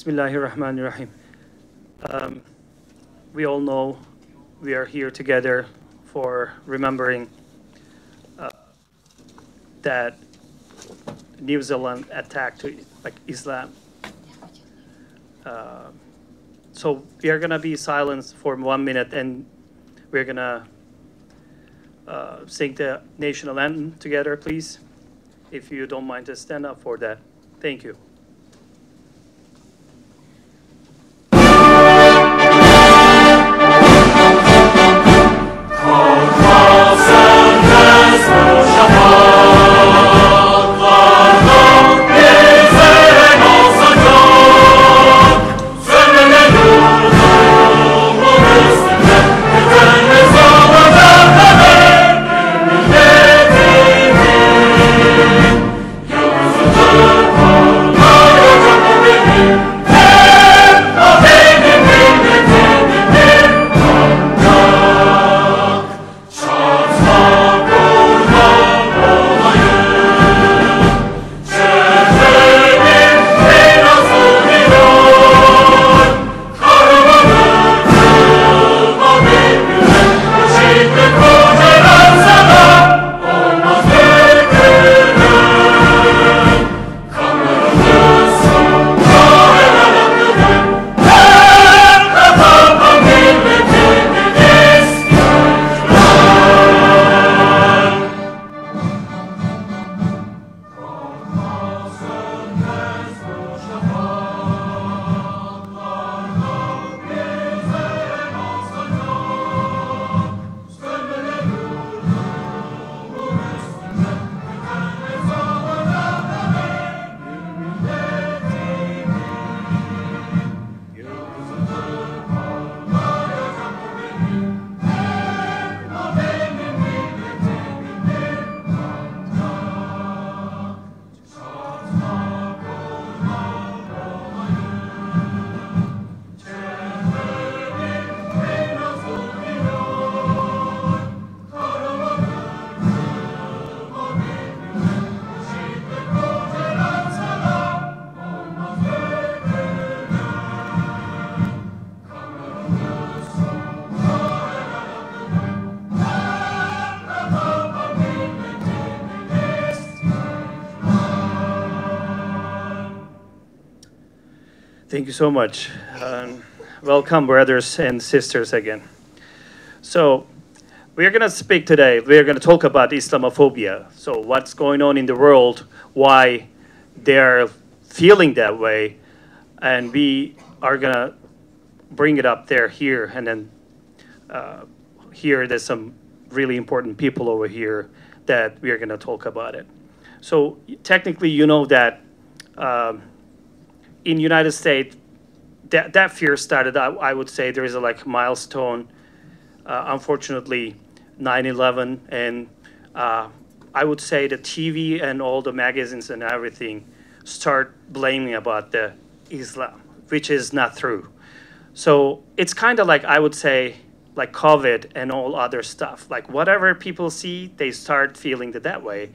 Bismillahirrahmanirrahim. We all know we are here together for remembering that New Zealand attack to Islam. So we are gonna be silent for 1 minute, and we're gonna sing the national anthem together, please. If you don't mind, to stand up for that. Thank you. Thank you so much. Welcome, brothers and sisters, again. So, we're going to speak today. We're going to talk about Islamophobia. So, what's going on in the world, why they're feeling that way, and we are going to bring it up there, here, and then here there's some really important people over here that we are going to talk about it. So, technically, you know that in United States, that fear started. I would say there is a milestone. Unfortunately, 9/11, and I would say the TV and all the magazines and everything start blaming about the Islam, which is not true. So it's kind of like, I would say, like COVID and all other stuff. Like whatever people see, they start feeling that way,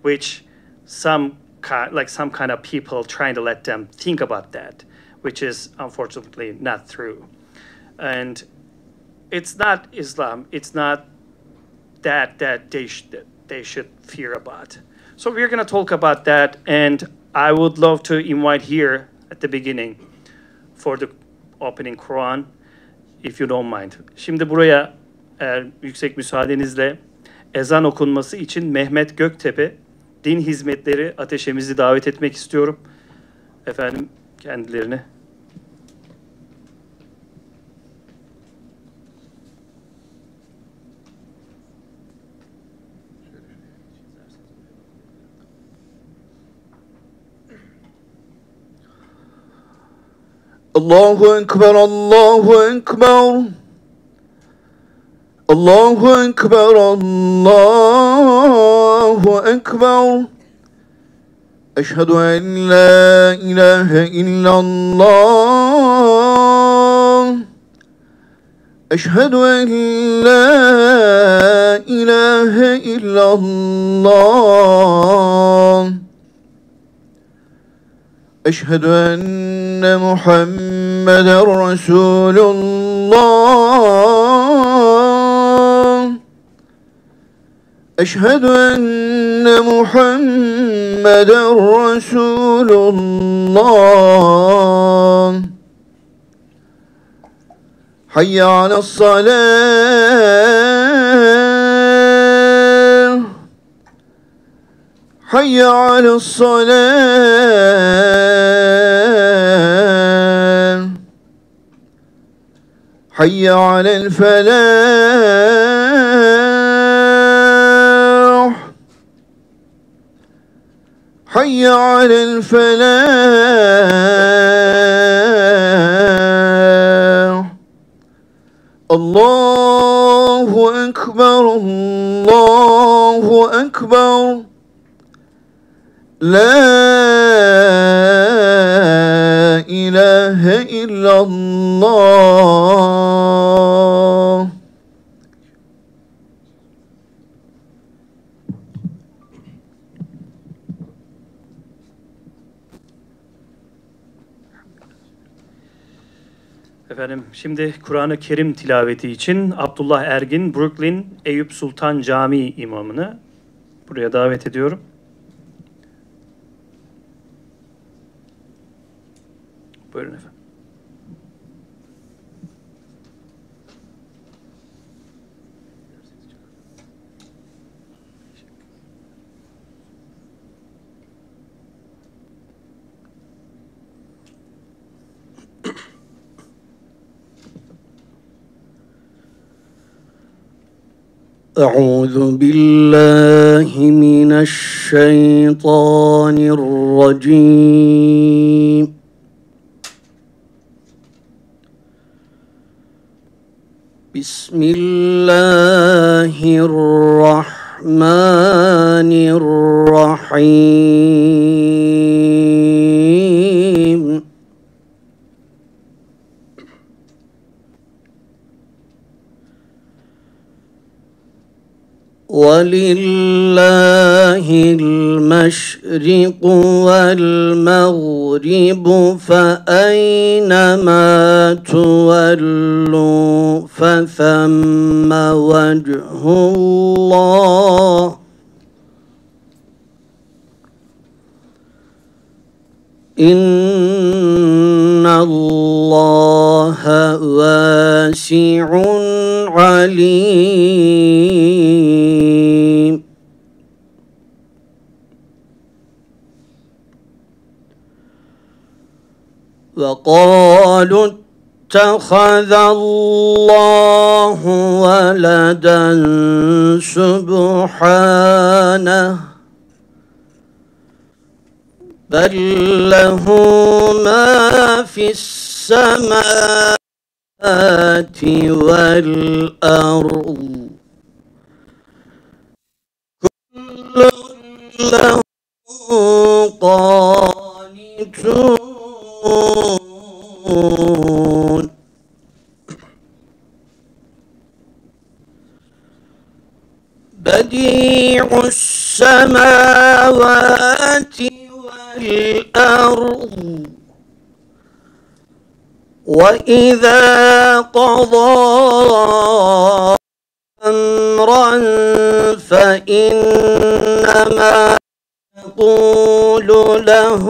which some kind of people trying to let them think about that, which is unfortunately not true. And it's not Islam. It's not that they should fear about. So we're going to talk about that, and I would love to invite here at the beginning for the opening Quran, if you don't mind. Şimdi buraya yüksek müsaadenizle ezan okunması için Mehmet Göktepe, Din Hizmetleri Ateşemizi davet etmek istiyorum. Efendim, kendilerine. Allahu Ekber, Allahu Ekber. Allahu Ekber, Allahu Ekber. Eşhedü en la ilahe illallah. Eşhedü en la ilahe illallah. Eşhedü en أن محمدا رسول الله أشهد أن محمدا رسول الله حي على الصلاة حي على الصلاة حي على الفلاح حي على الفلاح الله أكبر الله أكبر لا إله إلا الله. Efendim, şimdi Kur'an-ı Kerim tilaveti için Abdullah Ergin, Brooklyn Eyüp Sultan Camii imamını buraya davet ediyorum. Buyurun efendim. أعوذ بالله من الشيطان الرجيم بسم الله الرحمن الرحيم ولله المشرق والمغرب فأينما تولوا فثم وجه الله إن الله واسع عليم وقالوا اتخذ الله ولدا سبحانه بل له ما في السماوات والأرض كل له قانتون بديع السماوات والأرض وإذا قضى أمرا فإنما يقول له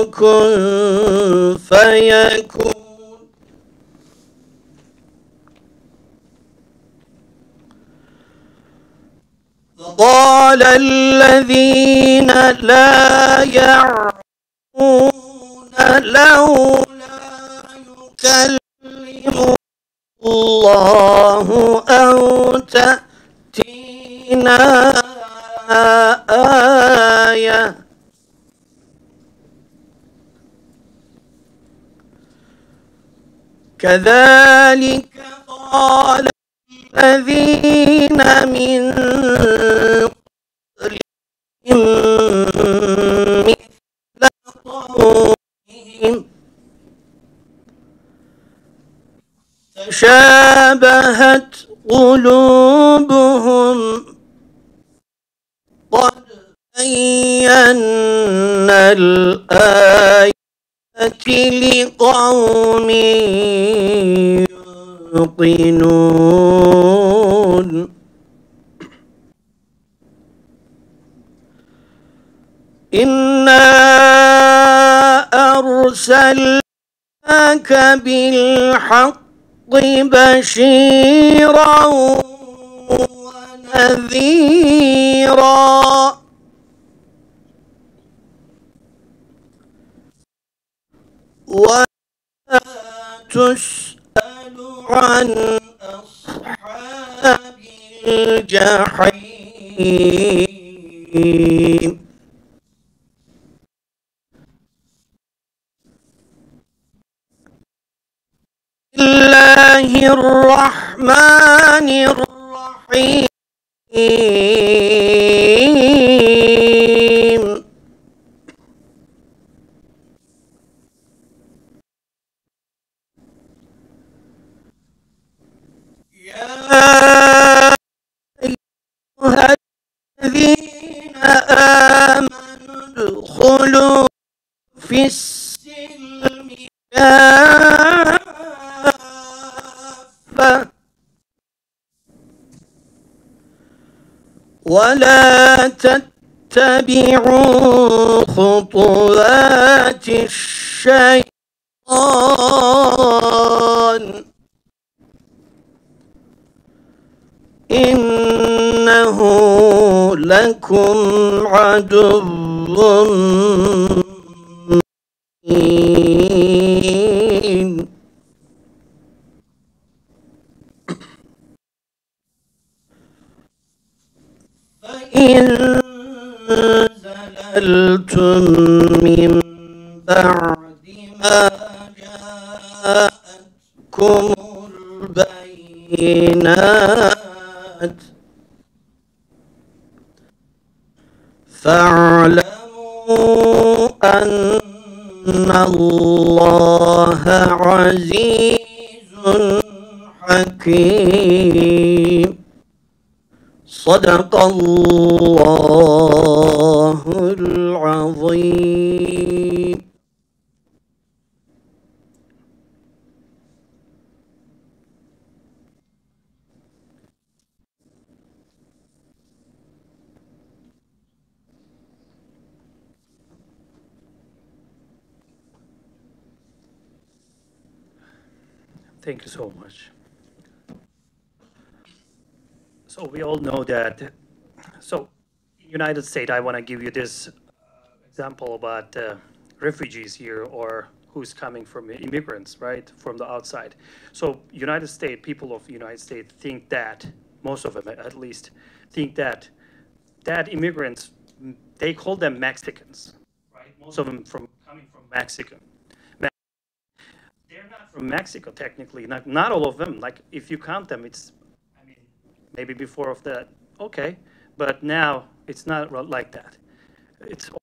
كن فيكون وقال الذين لا يعلمون لولا يكلم الله أو تأتينا آية كذلك قال الذين من قبلهم مثل قولهم تشابهت قلوبهم قد بينا الآيات لقوم يوقنون إنا أرسلناك بالحق بشيرا ونذيرا ولا تسأل عن أصحاب الجحيم بسم الله الرحمن الرحيم يا أيها الذين آمنوا ادخلوا في السلم كافة ولا تتبعوا خطوات الشيطان إنه لكم عدو مبين فإن زللتم من بعد ما جاءتكم البينات فاعلموا أن الله عزيز حكيم صدق الله العظيم. Thank you so much. So we all know that. So, United States, I want to give you this example about refugees here or who's coming from immigrants, right, from the outside. So, United States, people of United States think that, most of them at least, think that immigrants, they call them Mexicans, right? Most of them coming from Mexico. They're not from Mexico, technically. Not all of them. Like, if you count them, it's, I mean, maybe before of that, okay. But now it's not like that. It's all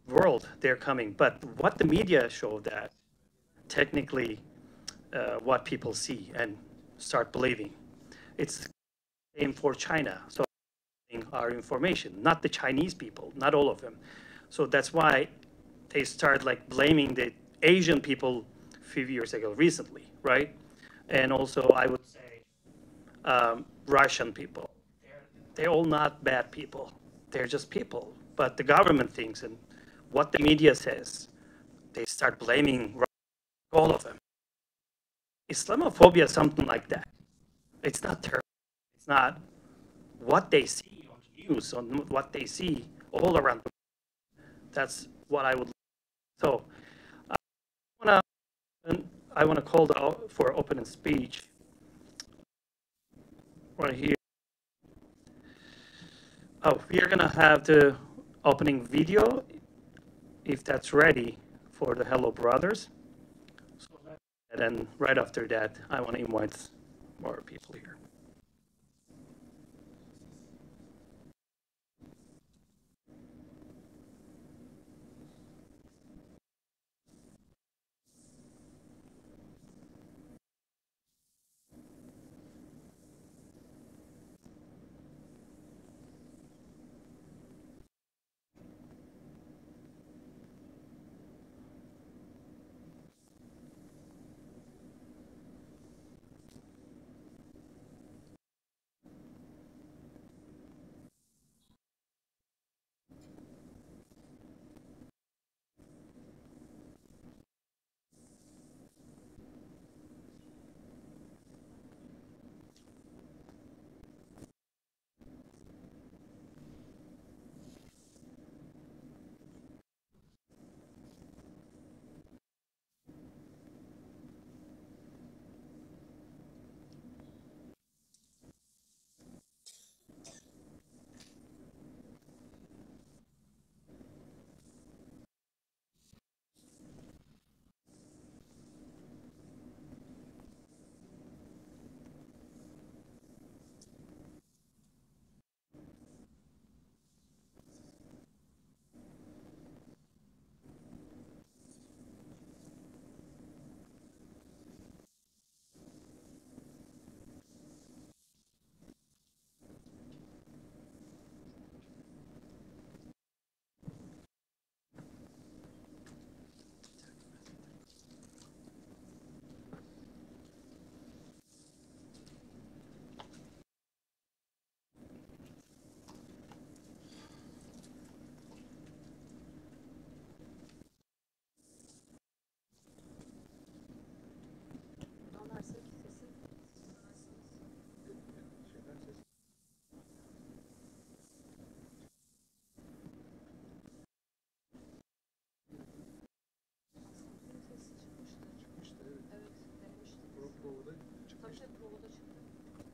world they're coming. But what the media show that, technically, what people see and start believing. It's same for China. So our information, not the Chinese people, not all of them. So that's why they start like blaming the Asian people a few years ago, recently, right? And also I would say Russian people. They're all not bad people. They're just people. But the government thinks and what the media says, they start blaming all of them. Islamophobia, something like that. It's not terror. It's not what they see on news, on what they see all around the world. That's what I would. So I want to call for open speech right here. Oh, we are going to have the opening video, if that's ready, for the Hello Brothers. And then right after that, I want to invite more people here.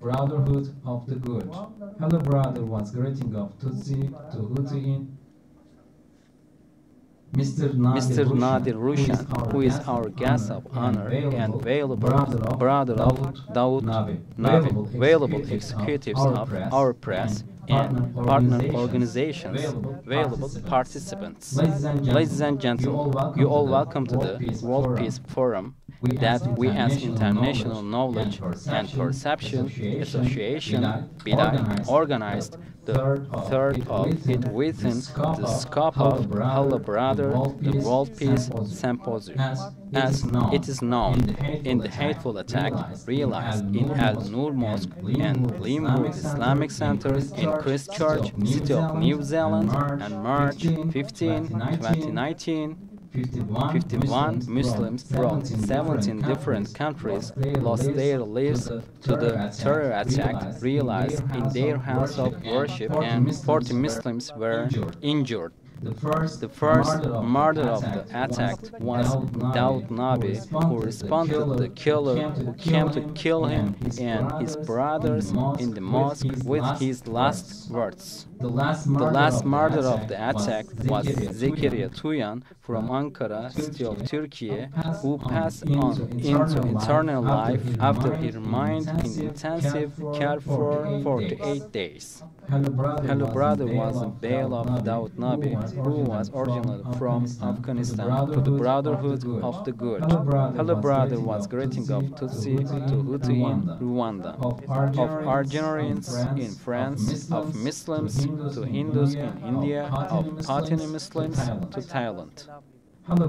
Brotherhood of the Good. Hello, brother was greeting of Tutsi to Hutu in Mr. Nadir Rushan, who is our guest of honor and available brother of Daoud Navi, available executives of our press and partner organizations, available participants. Ladies and gentlemen, you all welcome to the World Peace Forum that we as International Knowledge and Perception Association BIDAI organized the third of it within the scope of Hello Brother, the World Peace Symposium. As it is known, in the hateful attack realized in Al Noor Mosque and Limwood Islamic Center in Christchurch, City of New Zealand, on March 15, 2019, 51 Muslims from 17 different countries lost their lives to the terror attack realized in their house of worship, and 40 Muslims were injured. The first murder of the attack was Daoud Nabi, who responded to the killer who came to kill him and his brothers in the mosque with his last words. The last murder of the attack was Zekeriya Tuyan from Ankara, city of Turkey, who passed on into eternal life after he remained in intensive care for 48 days. Hello Brother was the bail of Daoud Nabi, who was originally from Afghanistan, to the Brotherhood of the Good. Hello Brother was greeting of Tutsi to Hutu in Rwanda, of Algerians in France, of Muslims to Hindus in India, of Patani Muslims to Thailand. Hello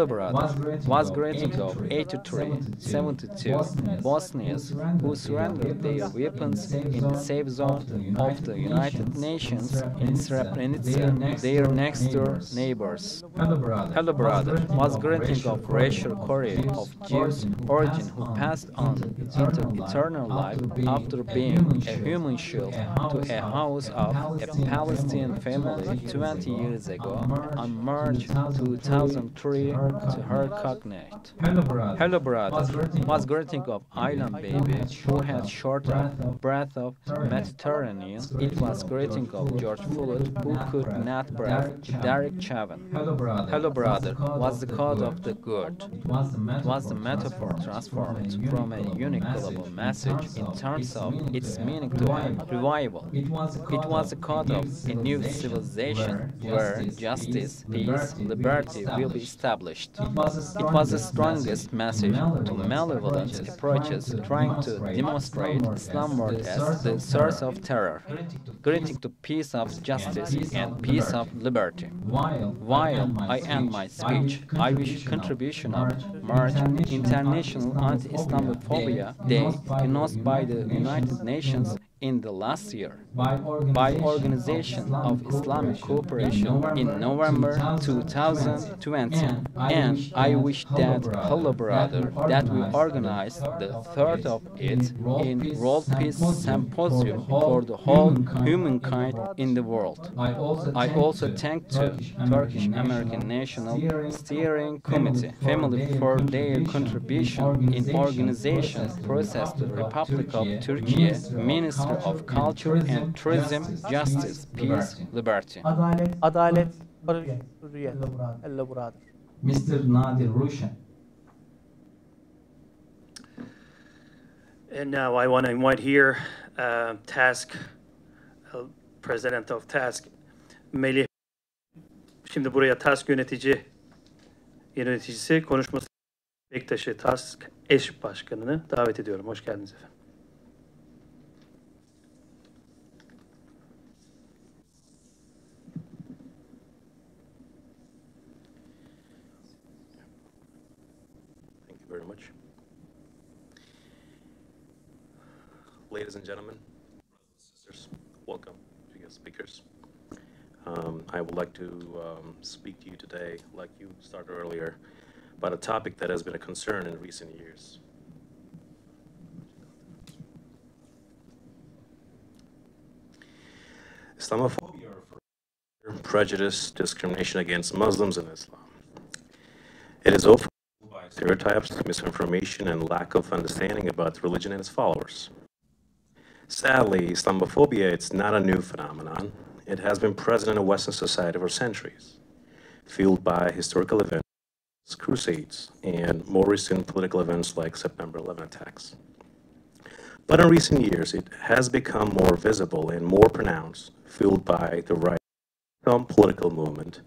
brother, was greeting of 83, 72 Bosnians who surrendered their weapons in the safe zone of the United Nations in Srebrenica, their next-door neighbors. Hello brother, was greeting of racial Korea of Jewish origin who passed on into eternal life after being a human shield to a house of a Palestinian family 20 years ago on March 2003 to her cognate. Hello brother, was greeting of island baby who had shorter breath of Mediterranean. It was greeting of George Floyd who could not breathe, Derek Chauvin. Hello brother, was the code of the good. It was the metaphor transformed from a unique global message in terms of its meaning to a revival. It was the code of a new civilization where justice, peace, liberty will be established. It was the strongest message to malevolent approaches trying to demonstrate Islam word as the source of terror, greeting to peace of justice and peace of liberty. While I end my speech, I wish contribution of March International Anti-Islamophobia Day announced by the United Nations in the last year by Organization of Islamic Cooperation in November 2020, and I wish that Hello Brother that we organize the third of it in World Peace Symposium for the whole humankind in the world. I also thank to Turkish American National Steering Committee family for their contribution in organization process to the Republic of Turkey, Ministry of Culture and Tourism, Justice, Peace, Liberty. Adalet, barış, hürriyet. Hello brother. Mr. Nadir Rushan. And now I want to invite here President of TASC, Melih. Şimdi buraya TASC yöneticisi konuşması Bektaş'ı TASC eş başkanını davet ediyorum. Hoş geldiniz efendim. Very much. Ladies and gentlemen, brothers and sisters, welcome to your speakers. I would like to speak to you today, like you started earlier, about a topic that has been a concern in recent years. Islamophobia refers to prejudice, discrimination against Muslims and Islam. It is often stereotypes, misinformation, and lack of understanding about religion and its followers. Sadly, Islamophobia, it's not a new phenomenon. It has been present in Western society for centuries, fueled by historical events, crusades, and more recent political events like September 11 attacks. But in recent years, it has become more visible and more pronounced, fueled by the rise of some political movement,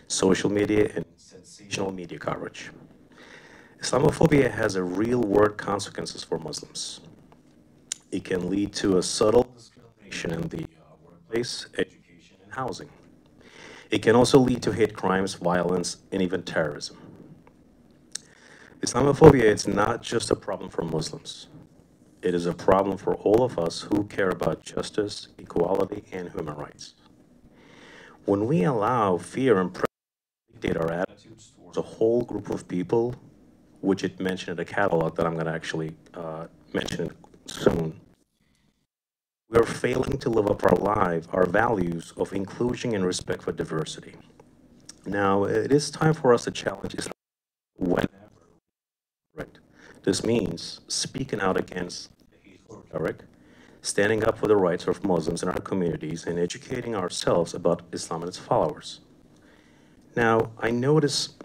social media, and sensational media coverage. Islamophobia has a real-world consequences for Muslims. It can lead to a subtle discrimination in the workplace, education, and housing. It can also lead to hate crimes, violence, and even terrorism. Islamophobia is not just a problem for Muslims. It is a problem for all of us who care about justice, equality, and human rights. When we allow fear and prejudice to dictate our attitudes towards a whole group of people, which it mentioned in the catalog that I'm going to actually mention soon, we are failing to live up our values of inclusion and respect for diversity. Now, it is time for us to challenge Islam whenever. Right. This means speaking out against hateful rhetoric, standing up for the rights of Muslims in our communities, and educating ourselves about Islam and its followers. Now, I noticed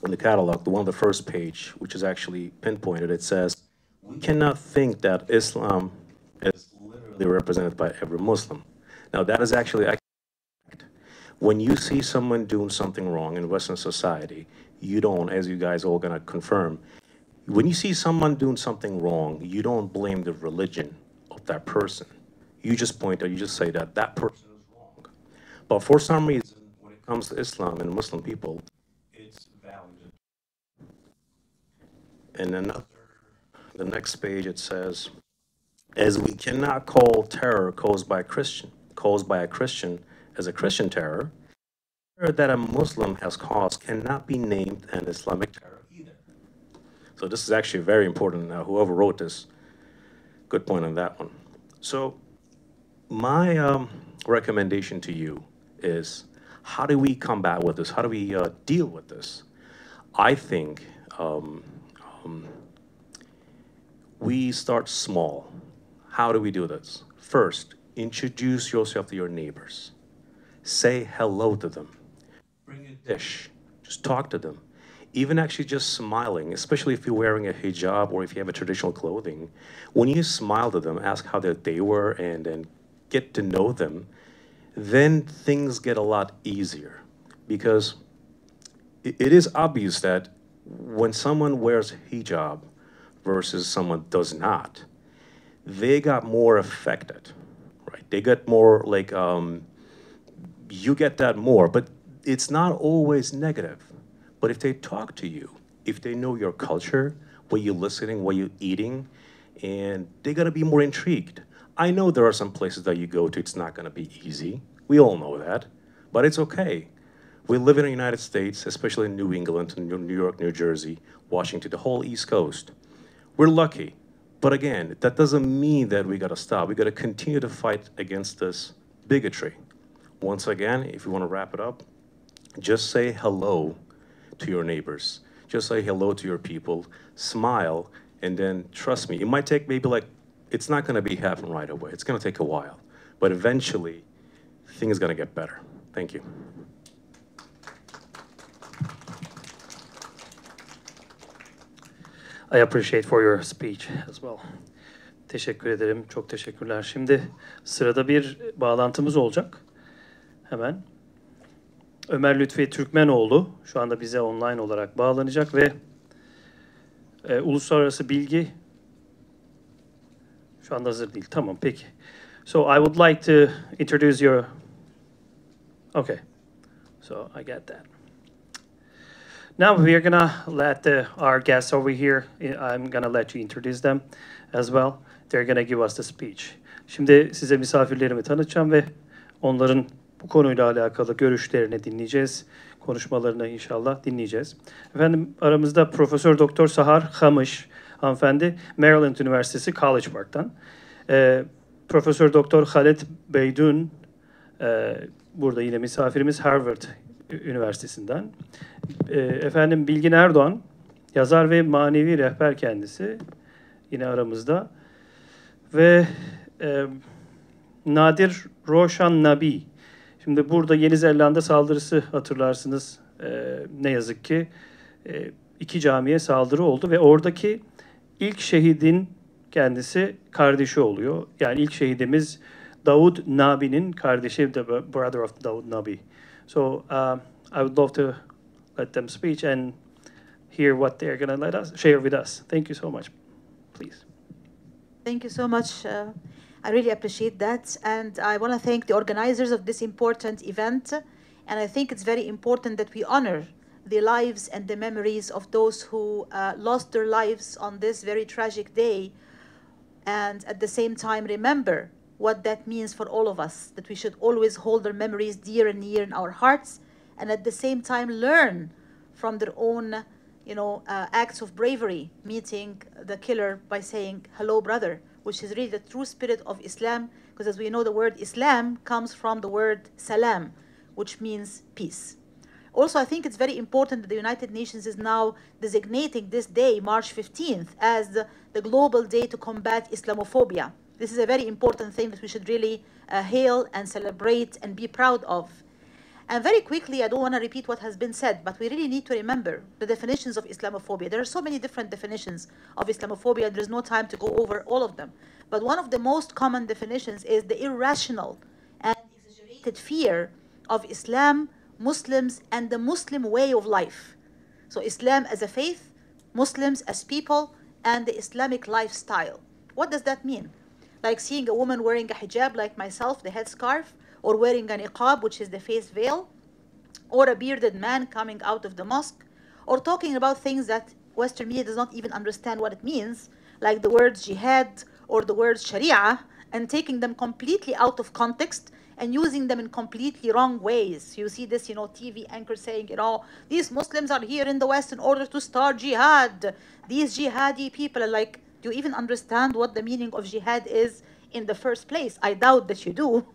in the catalog, the one on the first page, which is actually pinpointed, it says, we cannot think that Islam is literally represented by every Muslim. Now, that is actually accurate. When you see someone doing something wrong in Western society, you don't, as you guys all gonna confirm, when you see someone doing something wrong, you don't blame the religion of that person. You just point out, you just say that that person is wrong. But for some reason, when it comes to Islam and Muslim people, it's valued. And then the next page, it says, as we cannot call terror caused by a Christian as a Christian terror, terror that a Muslim has caused cannot be named an Islamic terror either. So this is actually very important. Whoever wrote this, good point on that one. So my recommendation to you is, how do we combat with this? How do we deal with this? I think we start small. How do we do this? First, introduce yourself to your neighbors. Say hello to them. Bring a dish. Just talk to them. Even actually just smiling, especially if you're wearing a hijab or if you have a traditional clothing, when you smile to them, ask how their day were, and then get to know them, then things get a lot easier. Because it is obvious that when someone wears hijab versus someone does not, they got more affected, right? They get more like, you get that more, but it's not always negative. But if they talk to you, if they know your culture, what you're listening, what you're eating, and they're gonna be more intrigued. I know there are some places that you go to, it's not gonna be easy. We all know that, but it's okay. We live in the United States, especially in New England, New York, New Jersey, Washington, the whole East Coast. We're lucky. But again, that doesn't mean that we gotta stop. We gotta continue to fight against this bigotry. Once again, if you wanna wrap it up, just say hello to your neighbors. Just say hello to your people, smile, and then trust me, it might take maybe like, it's not gonna be happen right away. It's gonna take a while, but eventually things are gonna get better. Thank you. I appreciate for your speech as well. Teşekkür ederim. Çok teşekkürler. Şimdi sırada bir bağlantımız olacak. Hemen. Ömer Lütfi Türkmenoğlu şu anda bize online olarak bağlanacak ve uluslararası bilgi şu anda hazır değil. Tamam, peki. So I would like to introduce your... Okay. So I get that. Now we're gonna let our guests over here, I'm gonna let you introduce them as well. They're gonna give us the speech. Şimdi size misafirlerimi tanıtacağım ve onların bu konuyla alakalı görüşlerini dinleyeceğiz. Konuşmalarını inşallah dinleyeceğiz. Efendim aramızda Profesör Doktor Sahar Hamış hanımefendi, Maryland Üniversitesi College Park'tan. Profesör Doktor Halit Beydun, burada yine misafirimiz, Harvard Üniversitesi'nden. Efendim Bilgin Erdoğan, yazar ve manevi rehber kendisi, yine aramızda. Ve Nadir Roshan Nabi. Şimdi burada Yeni Zelanda saldırısı hatırlarsınız. Ne yazık ki 2 camiye saldırı oldu ve oradaki ilk şehidin kendisi kardeşi oluyor. Yani ilk şehidimiz Daud Nabi'nin kardeşi, the brother of Daud Nabi. So I would love to let them speak and hear what they're going to let us share with us. Thank you so much. Please. Thank you so much. I really appreciate that. And I want to thank the organizers of this important event. And I think it's very important that we honor the lives and the memories of those who lost their lives on this very tragic day. And at the same time, remember what that means for all of us, that we should always hold their memories dear and near in our hearts. And at the same time, learn from their own acts of bravery, meeting the killer by saying, hello, brother, which is really the true spirit of Islam, because as we know, the word Islam comes from the word salam, which means peace. Also, I think it's very important that the United Nations is now designating this day, March 15th, as the global day to combat Islamophobia. This is a very important thing that we should really hail and celebrate and be proud of. And very quickly, I don't want to repeat what has been said, but we really need to remember the definitions of Islamophobia. There are so many different definitions of Islamophobia. There's no time to go over all of them. But one of the most common definitions is the irrational and exaggerated fear of Islam, Muslims, and the Muslim way of life. So Islam as a faith, Muslims as people, and the Islamic lifestyle. What does that mean? Like seeing a woman wearing a hijab like myself, the headscarf, or wearing an niqab, which is the face veil, or a bearded man coming out of the mosque, or talking about things that Western media does not even understand what it means, like the words jihad or the words sharia, and taking them completely out of context and using them in completely wrong ways. You see this, TV anchor saying, these Muslims are here in the West in order to start jihad. These jihadi people are like, do you even understand what the meaning of jihad is in the first place? I doubt that you do.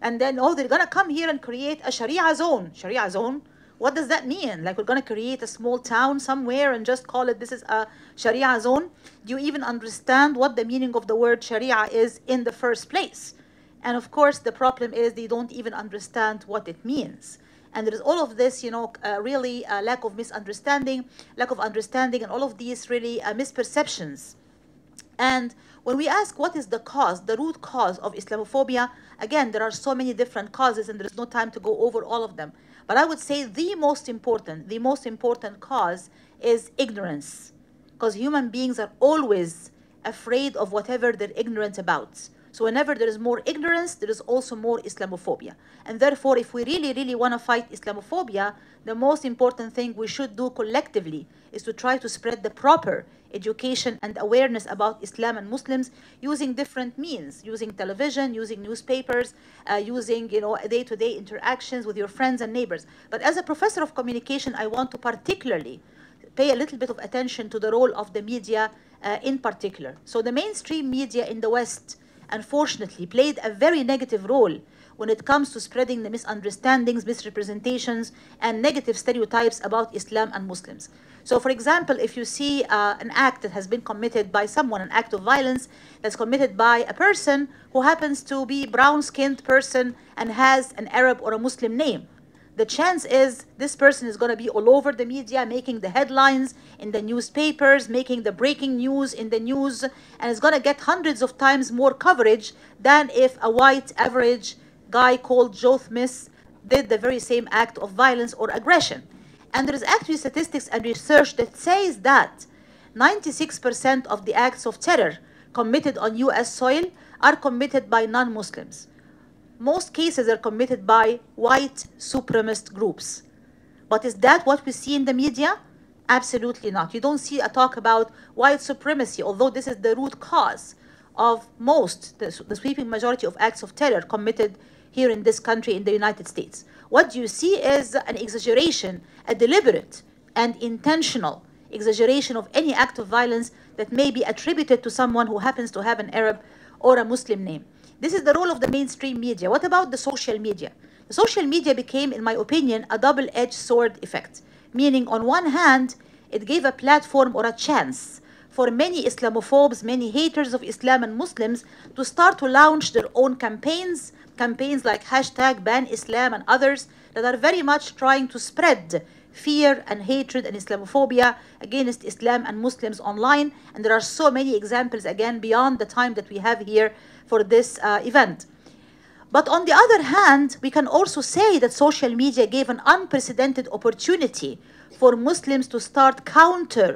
And then, they're going to come here and create a Sharia zone. Sharia zone? What does that mean? Like we're going to create a small town somewhere and just call it this is a Sharia zone? Do you even understand what the meaning of the word Sharia is in the first place? And of course, the problem is they don't even understand what it means. And there is all of this, really lack of understanding, and all of these really misperceptions. And when we ask what is the cause, the root cause of Islamophobia, again, there are so many different causes and there is no time to go over all of them. But I would say the most important cause is ignorance. Because human beings are always afraid of whatever they're ignorant about. So whenever there is more ignorance, there is also more Islamophobia. And therefore, if we really want to fight Islamophobia, the most important thing we should do collectively is to try to spread the proper education and awareness about Islam and Muslims using different means, using television, using newspapers, using day-to-day interactions with your friends and neighbors. But as a professor of communication, I want to particularly pay a little bit of attention to the role of the media in particular. So the mainstream media in the West, unfortunately, played a very negative role when it comes to spreading the misunderstandings, misrepresentations, and negative stereotypes about Islam and Muslims. So, for example, if you see an act that has been committed by someone, an act of violence that's committed by a person who happens to be brown-skinned person and has an Arab or a Muslim name, the chance is this person is going to be all over the media, making the headlines in the newspapers, making the breaking news in the news, and is going to get hundreds of times more coverage than if a white average guy called Joe Smith did the very same act of violence or aggression. And there is actually statistics and research that says that 96% of the acts of terror committed on US soil are committed by non-Muslims. Most cases are committed by white supremacist groups. But is that what we see in the media? Absolutely not. You don't see a talk about white supremacy, although this is the root cause of the sweeping majority of acts of terror committed here in this country, in the United States. What you see is an exaggeration, a deliberate and intentional exaggeration of any act of violence that may be attributed to someone who happens to have an Arab or a Muslim name. This is the role of the mainstream media. What about the social media? The social media became, in my opinion, a double-edged sword effect. Meaning, on one hand, it gave a platform or a chance for many Islamophobes, many haters of Islam and Muslims to start to launch their own campaigns like #BanIslam and others that are very much trying to spread fear and hatred and Islamophobia against Islam and Muslims online. And there are so many examples, again, beyond the time that we have here for this event. But on the other hand, we can also say that social media gave an unprecedented opportunity for Muslims to start counter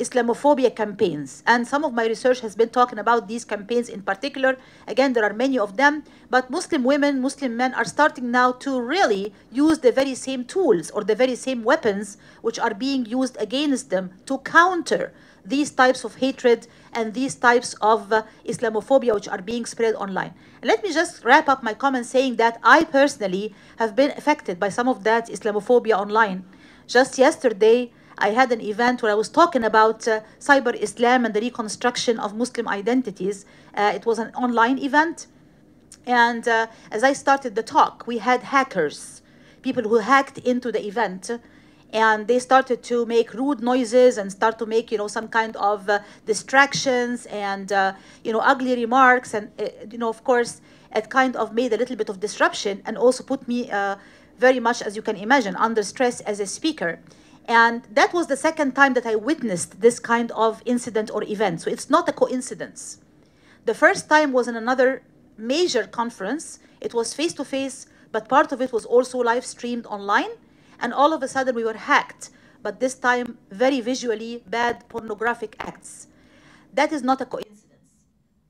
Islamophobia campaigns. And some of my research has been talking about these campaigns in particular. Again, there are many of them, but Muslim women, Muslim men are starting now to really use the very same tools or the very same weapons which are being used against them to counter these types of hatred and these types of Islamophobia which are being spread online. And let me just wrap up my comments saying that I personally have been affected by some of that Islamophobia online. Just yesterday, I had an event where I was talking about cyber Islam and the reconstruction of Muslim identities. It was an online event. And as I started the talk, we had hackers, people who hacked into the event. And they started to make rude noises and start to make, some kind of distractions and, ugly remarks. And, of course, it kind of made a little bit of disruption and also put me very much, as you can imagine, under stress as a speaker. And that was the second time that I witnessed this kind of incident or event. So it's not a coincidence. The first time was in another major conference. It was face-to-face, but part of it was also live streamed online. And all of a sudden we were hacked, but this time very visually bad pornographic acts. That is not a coincidence.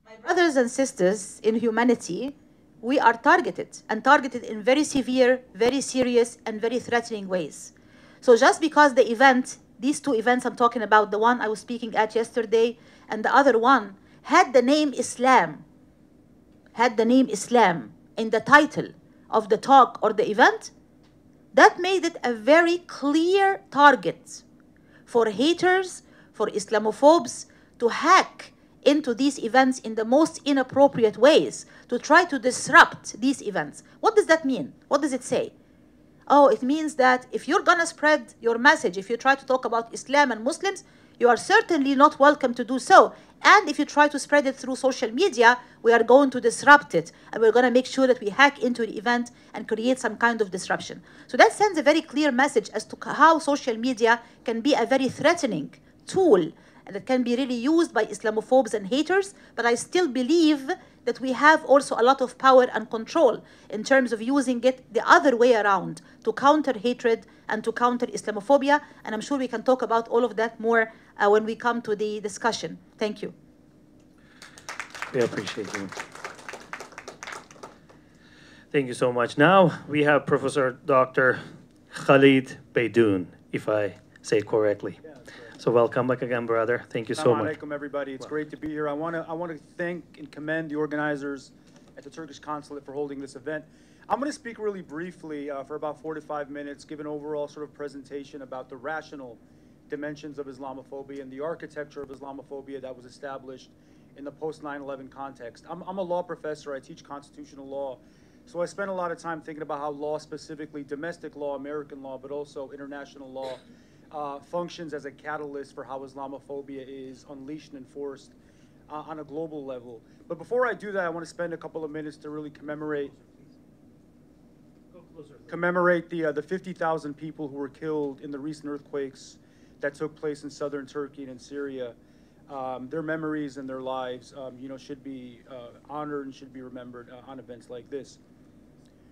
My brothers and sisters in humanity, we are targeted, and targeted in very severe, very serious, and very threatening ways. So just because the event, these two events I'm talking about, the one I was speaking at yesterday and the other one, had the name Islam in the title of the talk or the event, that made it a very clear target for haters, for Islamophobes to hack into these events in the most inappropriate ways, to try to disrupt these events. What does that mean? What does it say? Oh, it means that if you're gonna spread your message, if you try to talk about Islam and Muslims, you are certainly not welcome to do so. And if you try to spread it through social media, we are going to disrupt it. And we're gonna make sure that we hack into the event and create some kind of disruption. So that sends a very clear message as to how social media can be a very threatening tool that can be really used by Islamophobes and haters. But I still believe that we have also a lot of power and control in terms of using it the other way around to counter hatred and to counter Islamophobia. And I'm sure we can talk about all of that more when we come to the discussion. Thank you. We appreciate you. Thank you so much. Now we have Professor Dr. Khalid Beydoun, if I say it correctly. So welcome back again, brother. Thank you so much. Assalamu alaikum, everybody. It's great to be here. I want to thank and commend the organizers at the Turkish consulate for holding this event. I'm going to speak really briefly for about 4 to 5 minutes, give an overall sort of presentation about the rational dimensions of Islamophobia and the architecture of Islamophobia that was established in the post 9/11 context. I'm a law professor. I teach constitutional law. So I spend a lot of time thinking about how law, specifically domestic law, American law, but also international law, functions as a catalyst for how Islamophobia is unleashed and enforced on a global level. But before I do that, I want to spend a couple of minutes to really commemorate the 50,000 people who were killed in the recent earthquakes that took place in southern Turkey and in Syria. Their memories and their lives, should be honored and should be remembered on events like this.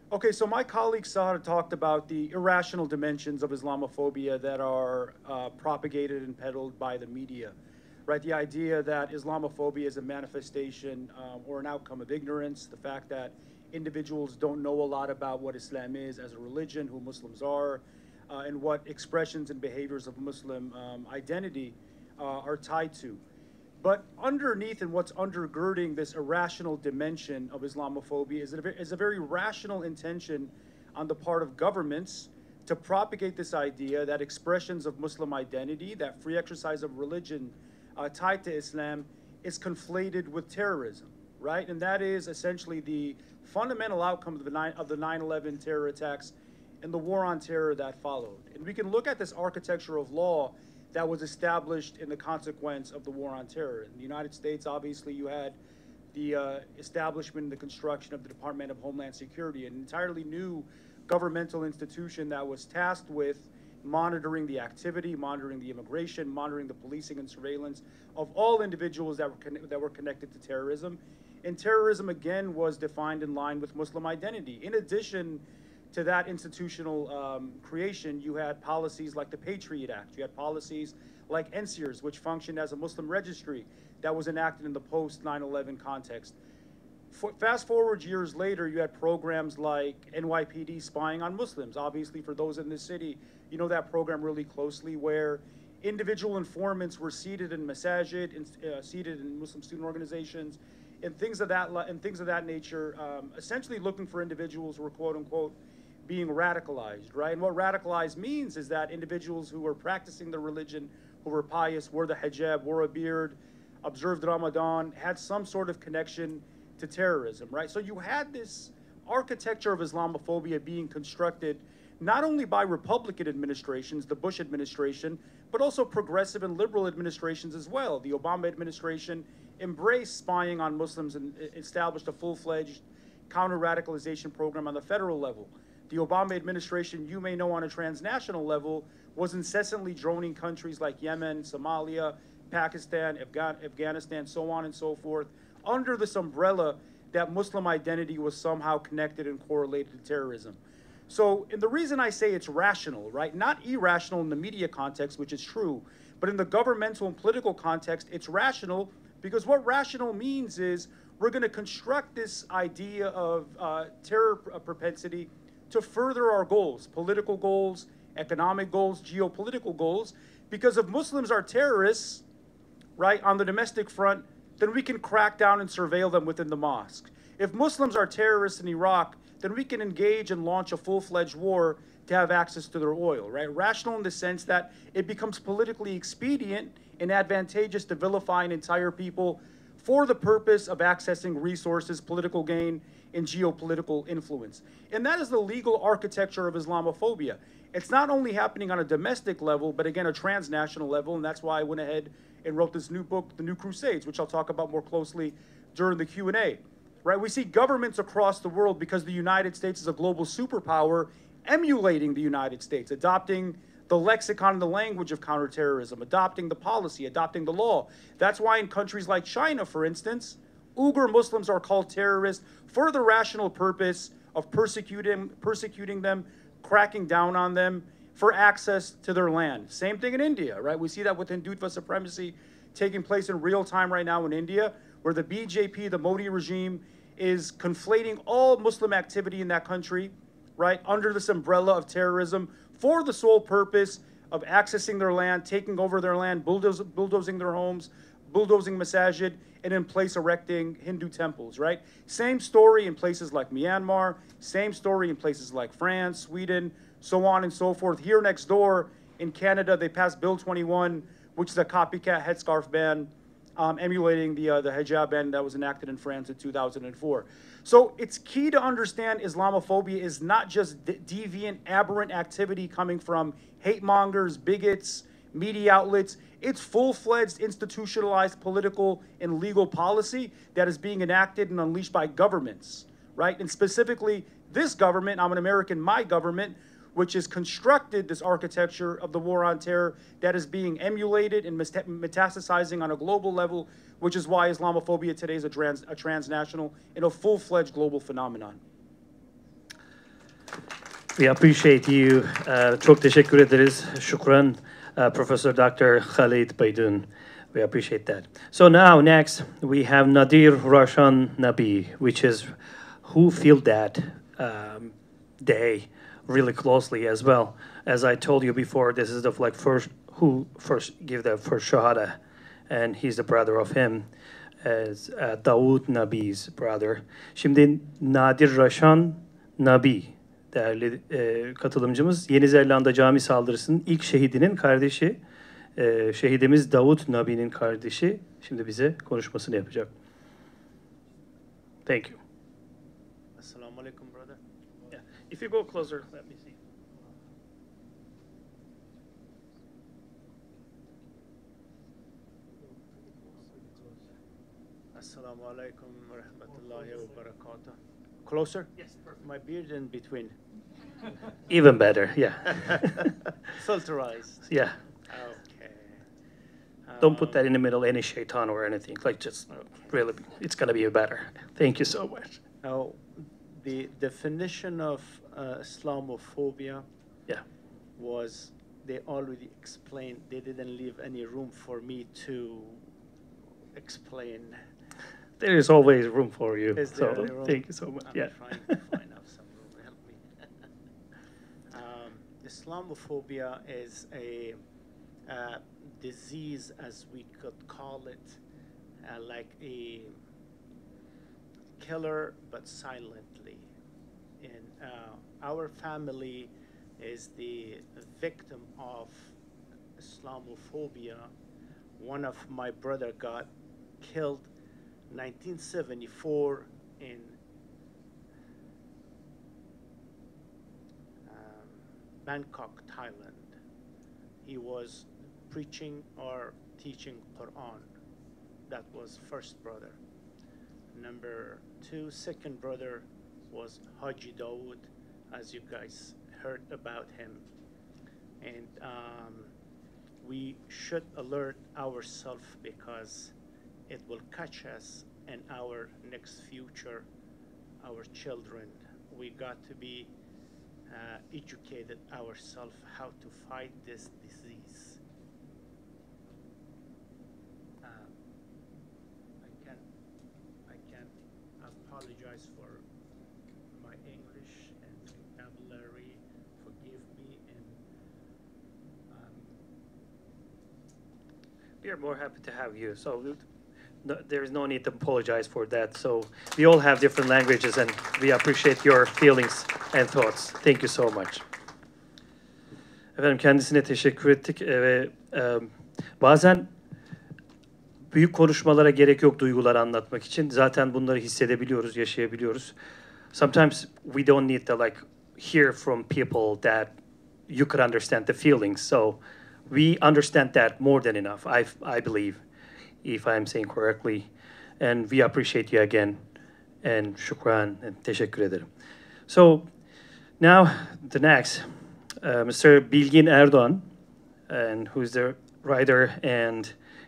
Okay, so my colleague Sahar talked about the irrational dimensions of Islamophobia that are propagated and peddled by the media, right? The idea that Islamophobia is a manifestation or an outcome of ignorance, the fact that individuals don't know a lot about what Islam is as a religion, who Muslims are, and what expressions and behaviors of Muslim identity are tied to. But underneath and what's undergirding this irrational dimension of Islamophobia is a very rational intention on the part of governments to propagate this idea that expressions of Muslim identity, that free exercise of religion tied to Islam, is conflated with terrorism, right? And that is essentially the fundamental outcome of the 9/11 terror attacks and the war on terror that followed. And we can look at this architecture of law that was established in the consequence of the war on terror. In the United States, obviously, you had the establishment and the construction of the Department of Homeland Security, an entirely new governmental institution that was tasked with monitoring the activity, monitoring the immigration, monitoring the policing and surveillance of all individuals that were connected to terrorism. And terrorism, again, was defined in line with Muslim identity. In addition to that institutional creation, you had policies like the Patriot Act. You had policies like NSEERS, which functioned as a Muslim registry that was enacted in the post 9/11 context. Fast forward years later, you had programs like NYPD spying on Muslims. Obviously, for those in this city, you know that program really closely, where individual informants were seated in masajid, seated in Muslim student organizations, and things of that nature, essentially looking for individuals who were quote unquote being radicalized, right? And what radicalized means is that individuals who were practicing the religion, who were pious, wore the hijab, wore a beard, observed Ramadan, had some sort of connection to terrorism, right? So you had this architecture of Islamophobia being constructed not only by Republican administrations, the Bush administration, but also progressive and liberal administrations as well. The Obama administration embraced spying on Muslims and established a full-fledged counter-radicalization program on the federal level. The Obama administration, you may know on a transnational level, was incessantly droning countries like Yemen, Somalia, Pakistan, Afghanistan, so on and so forth, under this umbrella that Muslim identity was somehow connected and correlated to terrorism. So, and the reason I say it's rational, right, not irrational in the media context, which is true, but in the governmental and political context, it's rational because what rational means is we're going to construct this idea of terror propensity to further our goals, political goals, economic goals, geopolitical goals, because if Muslims are terrorists, right, on the domestic front, then we can crack down and surveil them within the mosque. If Muslims are terrorists in Iraq, then we can engage and launch a full-fledged war to have access to their oil, right? Rational in the sense that it becomes politically expedient and advantageous to vilify an entire people for the purpose of accessing resources, political gain, and geopolitical influence. And that is the legal architecture of Islamophobia. It's not only happening on a domestic level, but again, a transnational level, and that's why I went ahead and wrote this new book, The New Crusades, which I'll talk about more closely during the Q&A. Right? We see governments across the world, because the United States is a global superpower, emulating the United States, adopting the lexicon and the language of counterterrorism, adopting the policy, adopting the law. That's why in countries like China, for instance, Uyghur Muslims are called terrorists for the rational purpose of persecuting them, cracking down on them for access to their land. Same thing in India, right? We see that with Hindutva supremacy taking place in real time right now in India, where the BJP, the Modi regime, is conflating all Muslim activity in that country, right, under this umbrella of terrorism for the sole purpose of accessing their land, taking over their land, bulldozing their homes, bulldozing masajid, and in place erecting Hindu temples, right? Same story in places like Myanmar, same story in places like France, Sweden, so on and so forth. Here next door in Canada, they passed Bill 21, which is a copycat headscarf ban, emulating the hijab ban that was enacted in France in 2004. So it's key to understand Islamophobia is not just deviant, aberrant activity coming from hate mongers, bigots, media outlets. It's full-fledged, institutionalized political and legal policy that is being enacted and unleashed by governments, right? And specifically, this government, I'm an American, my government, which has constructed this architecture of the war on terror that is being emulated and metastasizing on a global level, which is why Islamophobia today is a transnational and a full-fledged global phenomenon. We appreciate you. Çok teşekkür ederiz. Shukran, Professor Dr. Khalid Baydun. We appreciate that. So now, next, we have Nadir Roshan Nabi, which is who feel that day really closely as well. As I told you before, this is the who first give the first shahada, and he's the brother of him, as Davud Nabi's brother. Şimdi Nadir Roshan Nabi, değerli katılımcımız, Yeni Zelanda cami saldırısının ilk şehidinin kardeşi, şehidimiz Davud Nabi'nin kardeşi, şimdi bize konuşmasını yapacak. Thank you. Assalamu alaikum, brother. Yeah. If you go closer, let me see. Assalamu alaikum wa rahmatullahi wa barakatuh. Closer? Yes, perfect. My beard in between. Even better, yeah. Filterized. Yeah. Okay. Don't put that in the middle, any shaitan or anything. Like, just really, it's going to be better. Thank you so much. Now, the definition of Islamophobia Yeah. was, they already explained, they didn't leave any room for me to explain. There is always room for you. Is there So any room? thank you so much. I'm Yeah. trying to find out some room. Help me. Islamophobia is a disease, as we could call it, like a killer, but silently. And our family is the victim of Islamophobia. One of my brother got killed 1974 in Bangkok, Thailand. He was preaching or teaching Quran. That was first brother. Number two, second brother was Haji Dawood, as you guys heard about him. And we should alert ourselves because it will catch us in our next future, our children. We got to be educated ourselves how to fight this disease. I can apologize for my English and vocabulary. Forgive me, and We are more happy to have you. So there is no need to apologize for that. So we all have different languages and we appreciate your feelings and thoughts. Thank you so much. Efendim kendisine teşekkür ettik ve bazen büyük konuşmalara gerek yok duyguları anlatmak için. Zaten bunları hissedebiliyoruz, yaşayabiliyoruz. Sometimes we don't need to like hear from people that you could understand the feelings. So we understand that more than enough, I believe, if I'm saying correctly. And we appreciate you again. And shukran, and teşekkür ederim. So now the next, Mr. Bilgin Erdoğan, and who's the writer and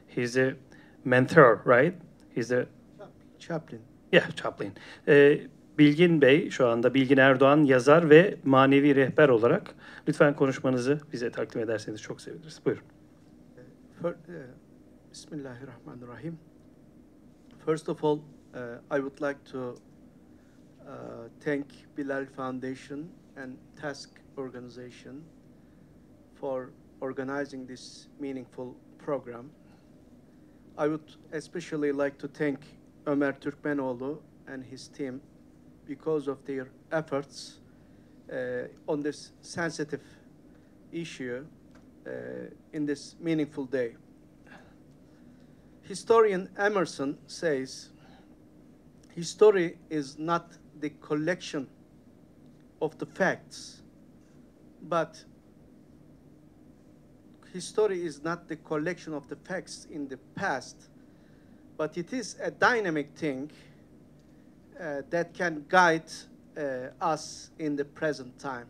he's the mentor, right? He's the chaplain. Yeah, chaplain. Bilgin Bey, şu anda Bilgin Erdoğan yazar ve manevi rehber olarak lütfen konuşmanızı bize takdim ederseniz çok seviniriz. Buyurun. Bismillahirrahmanirrahim. First of all, I would like to thank Bilal Foundation and TASC organization for organizing this meaningful program. I would especially like to thank Ömer Türkmenoğlu and his team because of their efforts on this sensitive issue in this meaningful day. Historian Emerson says, history is not the collection of the facts, but history is not the collection of the facts in the past, but it is a dynamic thing that can guide us in the present time.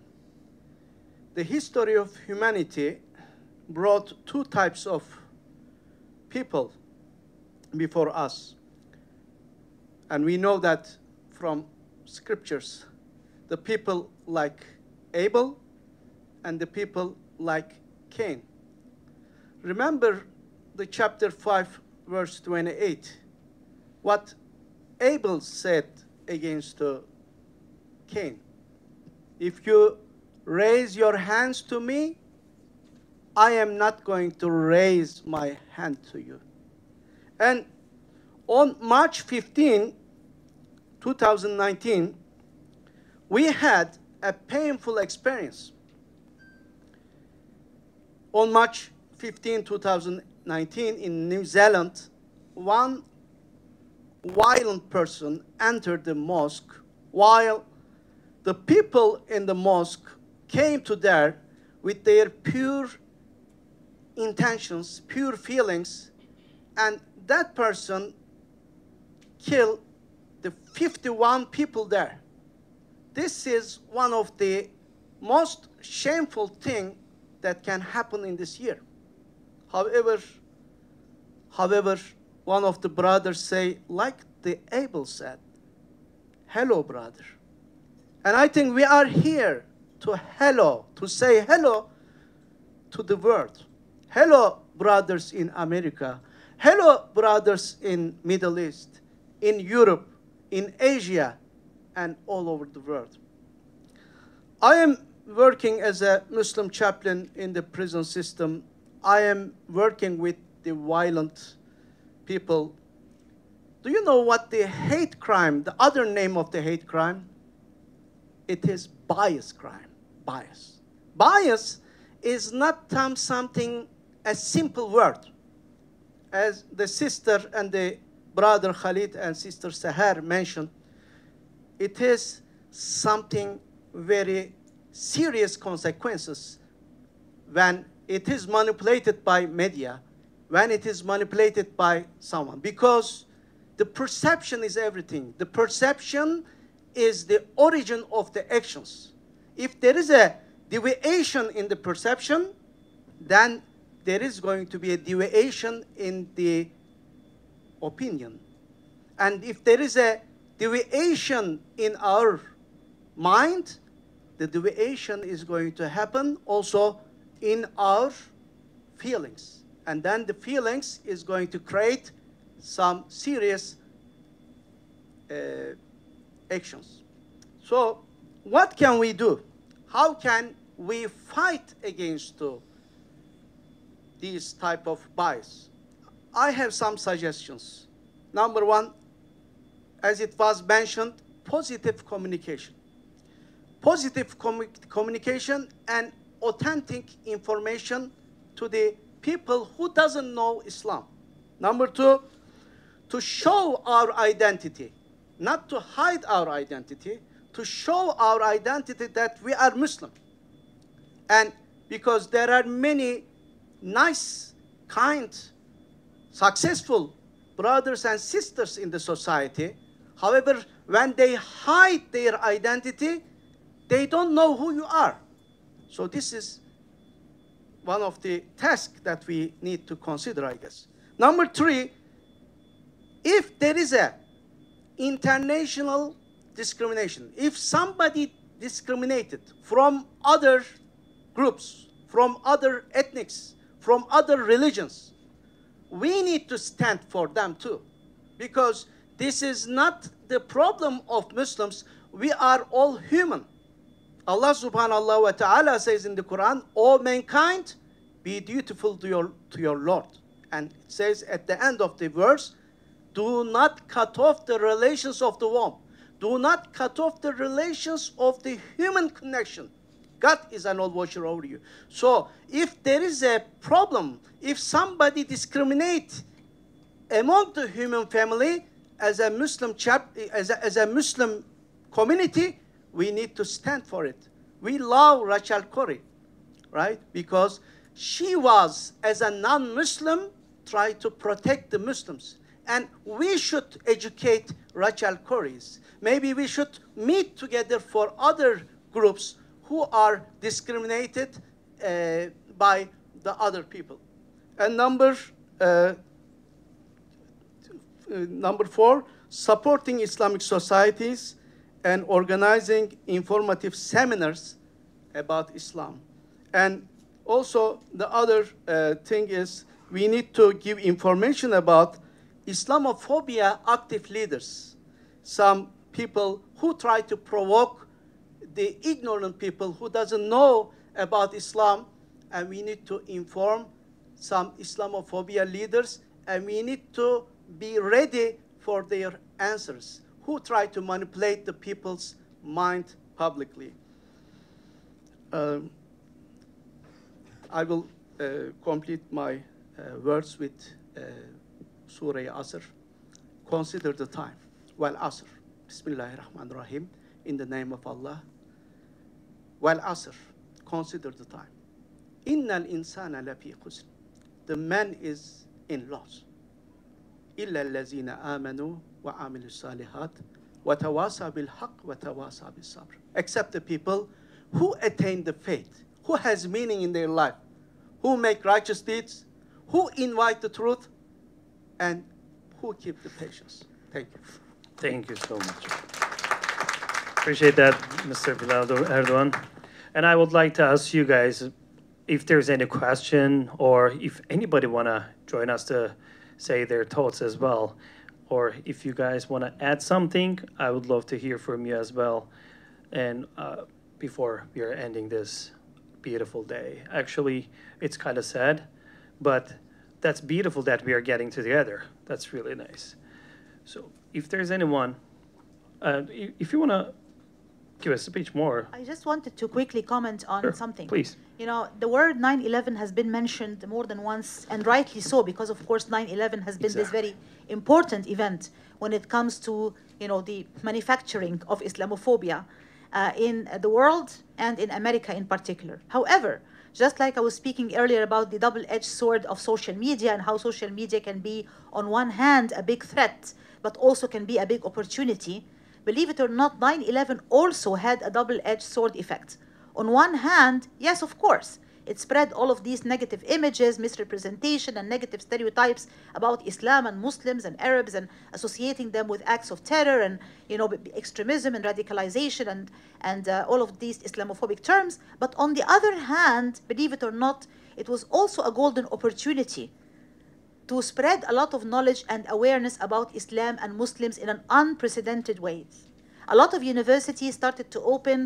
The history of humanity brought two types of people before us. And we know that from scriptures, the people like Abel and the people like Cain. Remember the chapter 5, verse 28, what Abel said against Cain. If you raise your hands to me, I am not going to raise my hand to you. And on March 15, 2019, we had a painful experience. On March 15, 2019, in New Zealand, one violent person entered the mosque while the people in the mosque came to there with their pure intentions, pure feelings, and that person kill the 51 people there. This is one of the most shameful thing that can happen in this year. However, one of the brothers say, like the Abel said, hello, brother. And I think we are here to say hello to the world. Hello, brothers in America. Hello, brothers in Middle East, in Europe, in Asia, and all over the world. I am working as a Muslim chaplain in the prison system. I am working with the violent people. Do you know what the hate crime, the other name of the hate crime? It is bias crime, bias. Bias is not something, a simple word. As the sister and the brother Khalid and sister Sahar mentioned, it is something very serious consequences when it is manipulated by media, when it is manipulated by someone. Because the perception is everything. The perception is the origin of the actions. If there is a deviation in the perception, then there is going to be a deviation in the opinion. And if there is a deviation in our mind, the deviation is going to happen also in our feelings. And then the feelings is going to create some serious actions. So what can we do? How can we fight against these type of bias? I have some suggestions. Number one, as it was mentioned, positive communication. Positive communication and authentic information to the people who doesn't know Islam. Number two, to show our identity, not to hide our identity, to show our identity that we are Muslim. And because there are many nice, kind, successful brothers and sisters in the society. However, when they hide their identity, they don't know who you are. So this is one of the tasks that we need to consider, I guess. Number three, if there is a international discrimination, if somebody discriminated from other groups, from other ethnics, from other religions, we need to stand for them too. Because this is not the problem of Muslims. We are all human. Allah subhanahu wa ta'ala says in the Quran, "O mankind, be dutiful to your Lord." And it says at the end of the verse, do not cut off the relations of the womb. Do not cut off the relations of the human connection. God is an all-watcher over you. So if there is a problem, if somebody discriminates among the human family, as a Muslim as a Muslim community, we need to stand for it. We love Rachel Corrie, right? Because she was, as a non-Muslim, try to protect the Muslims. And we should educate Rachel Corries. Maybe we should meet together for other groups who are discriminated by the other people. And number four, supporting Islamic societies and organizing informative seminars about Islam. And also the other thing is we need to give information about Islamophobia active leaders. Some people who try to provoke the ignorant people who doesn't know about Islam, and we need to inform some Islamophobia leaders, and we need to be ready for their answers, who try to manipulate the people's mind publicly. I will complete my words with Surah Asr. Consider the time. Wal Asr. Bismillahirrahmanirrahim. In the name of Allah. Wal Asr. Consider the time. Innal insana lafi khusr. The man is in loss. إلا الذين آمنوا وعملوا الصالحات وتواصوا بالحق وتواصوا بالصبر. Except the people who attain the faith, who has meaning in their life, who make righteous deeds, who invite the truth, and who keep the patience. Thank you. Thank you so much. Appreciate that, Mr. Bilal Erdogan. And I would like to ask you guys if there's any question or if anybody want to join us to say their thoughts as well. Or if you guys want to add something, I would love to hear from you as well. And before we are ending this beautiful day. Actually, it's kind of sad, but that's beautiful that we are getting together. That's really nice. So if there's anyone, if you want to give a speech more. I just wanted to quickly comment on Sure, something. please. You know, the word 9/11 has been mentioned more than once, and rightly so, because of course 9/11 has been this very important event when it comes to, you know, the manufacturing of Islamophobia in the world and in America in particular. However, just like I was speaking earlier about the double-edged sword of social media and how social media can be, on one hand, a big threat, but also can be a big opportunity, believe it or not, 9/11 also had a double-edged sword effect. On one hand, yes, of course, it spread all of these negative images, misrepresentation, and negative stereotypes about Islam and Muslims and Arabs, and associating them with acts of terror and, you know, extremism and radicalization and all of these Islamophobic terms. But on the other hand, believe it or not, it was also a golden opportunity to spread a lot of knowledge and awareness about Islam and Muslims in an unprecedented way. A lot of universities started to open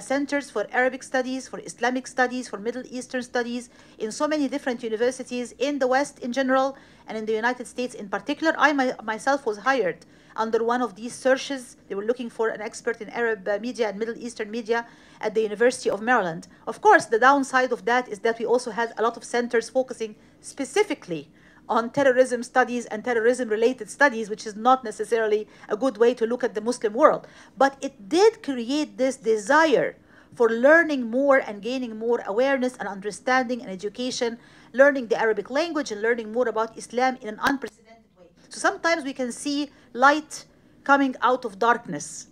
centers for Arabic studies, for Islamic studies, for Middle Eastern studies in so many different universities in the West in general and in the United States in particular. I myself was hired under one of these searches. They were looking for an expert in Arab media and Middle Eastern media at the University of Maryland. Of course, the downside of that is that we also had a lot of centers focusing specifically on terrorism studies and terrorism-related studies, which is not necessarily a good way to look at the Muslim world. But it did create this desire for learning more and gaining more awareness and understanding and education, learning the Arabic language and learning more about Islam in an unprecedented way. So sometimes we can see light coming out of darkness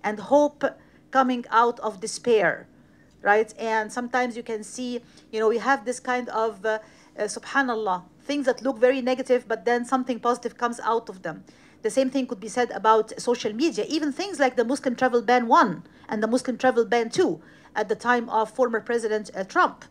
and hope coming out of despair, right? And sometimes you can see, you know, we have this kind of, subhanallah, things that look very negative, but then something positive comes out of them. The same thing could be said about social media. Even things like the Muslim travel ban 1 and the Muslim travel ban 2 at the time of former President Trump.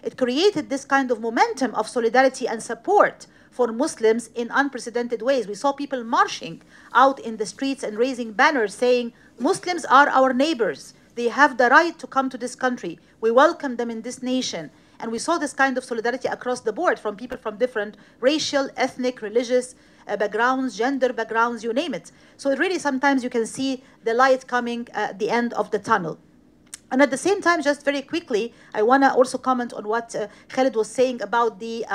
It created this kind of momentum of solidarity and support for Muslims in unprecedented ways. We saw people marching out in the streets and raising banners saying, Muslims are our neighbors. They have the right to come to this country. We welcome them in this nation. And we saw this kind of solidarity across the board from people from different racial, ethnic, religious backgrounds, gender backgrounds, you name it. So it really sometimes you can see the light coming at the end of the tunnel. And at the same time, just very quickly, I want to also comment on what Khalid was saying about the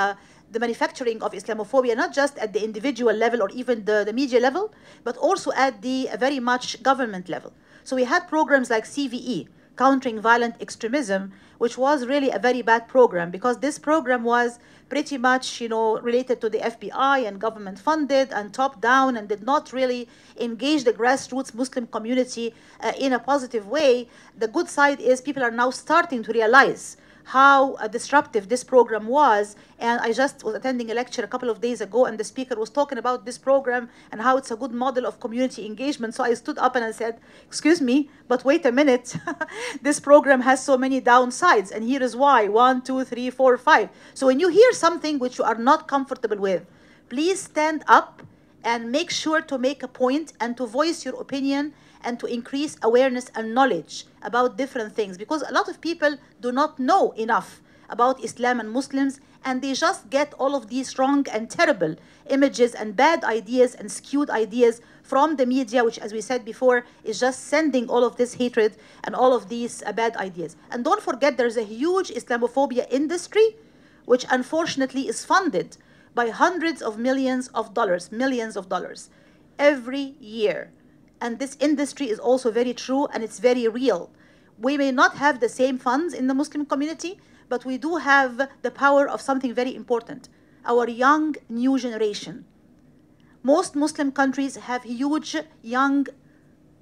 manufacturing of Islamophobia, not just at the individual level or even the media level, but also at the very much government level. So we had programs like CVE, Countering Violent Extremism, which was really a very bad program because this program was pretty much, you know, related to the FBI and government funded and top down and did not really engage the grassroots Muslim community in a positive way. The good side is people are now starting to realize how disruptive this program was. And I just was attending a lecture a couple of days ago and the speaker was talking about this program and how it's a good model of community engagement. So I stood up and I said, excuse me, but wait a minute. This program has so many downsides and here is why, 1, 2, 3, 4, 5. So when you hear something which you are not comfortable with, please stand up and make sure to make a point and to voice your opinion and to increase awareness and knowledge about different things, because a lot of people do not know enough about Islam and Muslims, and they just get all of these wrong and terrible images and bad ideas and skewed ideas from the media, which, as we said before, is just sending all of this hatred and all of these bad ideas. And don't forget, there's a huge Islamophobia industry, which unfortunately is funded by hundreds of millions of dollars every year. And this industry is also very true and it's very real. We may not have the same funds in the Muslim community, but we do have the power of something very important. Our young new generation. Most Muslim countries have huge young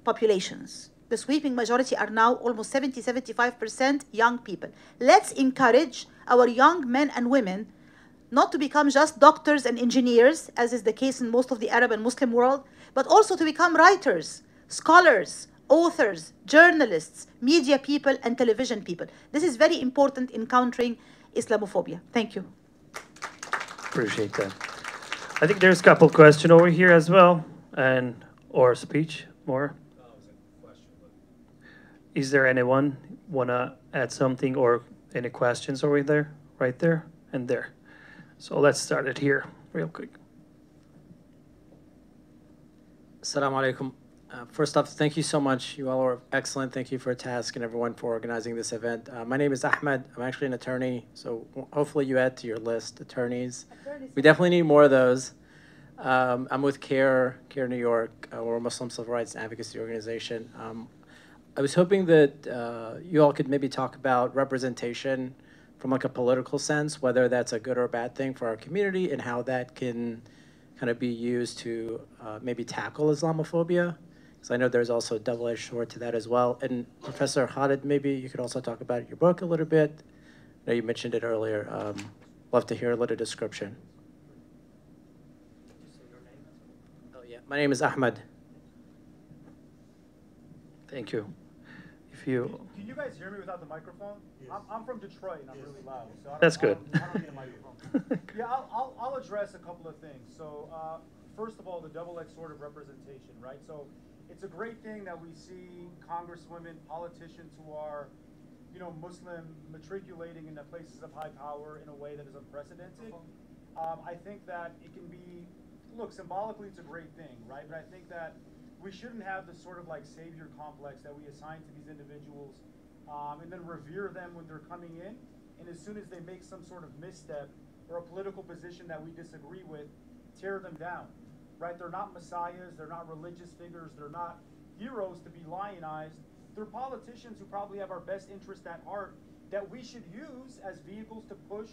populations. The sweeping majority are now almost 75% young people. Let's encourage our young men and women not to become just doctors and engineers, as is the case in most of the Arab and Muslim world, but also to become writers, scholars, authors, journalists, media people, and television people. This is very important in countering Islamophobia. Thank you. Appreciate that. I think there's a couple questions over here as well, and or speech more. Is there anyone wanna add something or any questions over there, right there and there? So let's start it here real quick. Assalamu alaikum. First off, thank you so much. You all are excellent. Thank you for TASC and everyone for organizing this event. My name is Ahmed. I'm actually an attorney, so hopefully you add to your list attorneys. We definitely need more of those. I'm with CARE New York. We're a Muslim civil rights and advocacy organization. I was hoping that you all could maybe talk about representation from like a political sense, whether that's a good or a bad thing for our community and how that can kind of be used to maybe tackle Islamophobia. Because I know there's also a double-edged sword to that as well. And Professor Khalid, maybe you could also talk about your book a little bit. I know you mentioned it earlier. Love to hear a little description. Oh yeah, my name is Ahmed. Thank you. If you. Can you guys hear me without the microphone? Yes. I'm from Detroit and I'm really loud. So That's good. I don't need a microphone. Yeah, I'll address a couple of things. So first of all, the double-edged sword of representation, right? So it's a great thing that we see congresswomen, politicians who are, you know, Muslim matriculating into places of high power in a way that is unprecedented. I think that it can be, look, symbolically it's a great thing, right? But I think that we shouldn't have this sort of like savior complex that we assign to these individuals and then revere them when they're coming in. And as soon as they make some sort of misstep or a political position that we disagree with, tear them down, right? They're not messiahs, they're not religious figures, they're not heroes to be lionized. They're politicians who probably have our best interest at heart that we should use as vehicles to push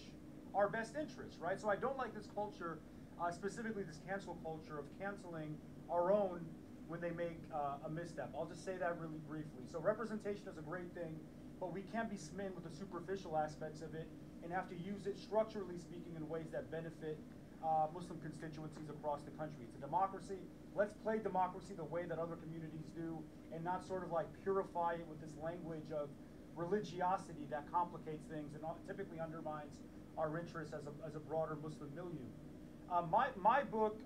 our best interests, right? So I don't like this culture, specifically this cancel culture of canceling our own when they make a misstep. I'll just say that really briefly. So representation is a great thing, but we can't be smitten with the superficial aspects of it and have to use it structurally speaking in ways that benefit Muslim constituencies across the country. It's a democracy. Let's play democracy the way that other communities do and not sort of like purify it with this language of religiosity that complicates things and typically undermines our interests as a broader Muslim milieu. My book,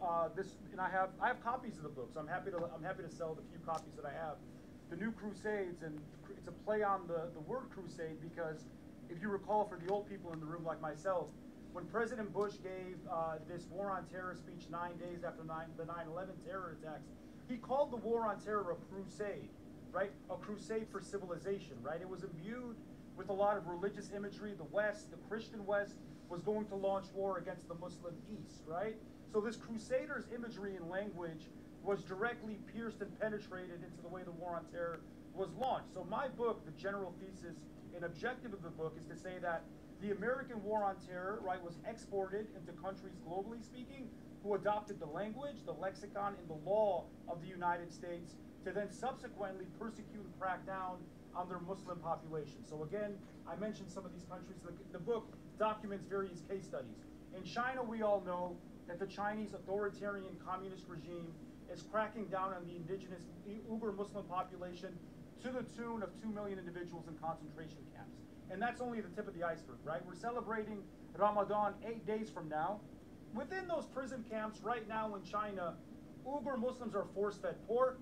and I have copies of the book, so I'm happy to sell the few copies that I have. The New Crusades, and it's a play on the word crusade because if you recall, for the old people in the room like myself, when President Bush gave this war on terror speech 9 days after the 9/11 terror attacks, he called the war on terror a crusade, right? A crusade for civilization, right? It was imbued with a lot of religious imagery. The West, the Christian West, was going to launch war against the Muslim East, right? So this crusaders imagery and language was directly pierced and penetrated into the way the war on terror was launched. So my book, the general thesis and objective of the book is to say that the American war on terror, right, was exported into countries globally speaking who adopted the language, the lexicon, and the law of the United States to then subsequently persecute and crack down on their Muslim population. So again, I mentioned some of these countries. The book documents various case studies. In China, we all know that the Chinese authoritarian communist regime is cracking down on the indigenous Uyghur Muslim population to the tune of 2 million individuals in concentration camps. And that's only the tip of the iceberg, right? We're celebrating Ramadan 8 days from now. Within those prison camps right now in China, Uyghur Muslims are force-fed pork,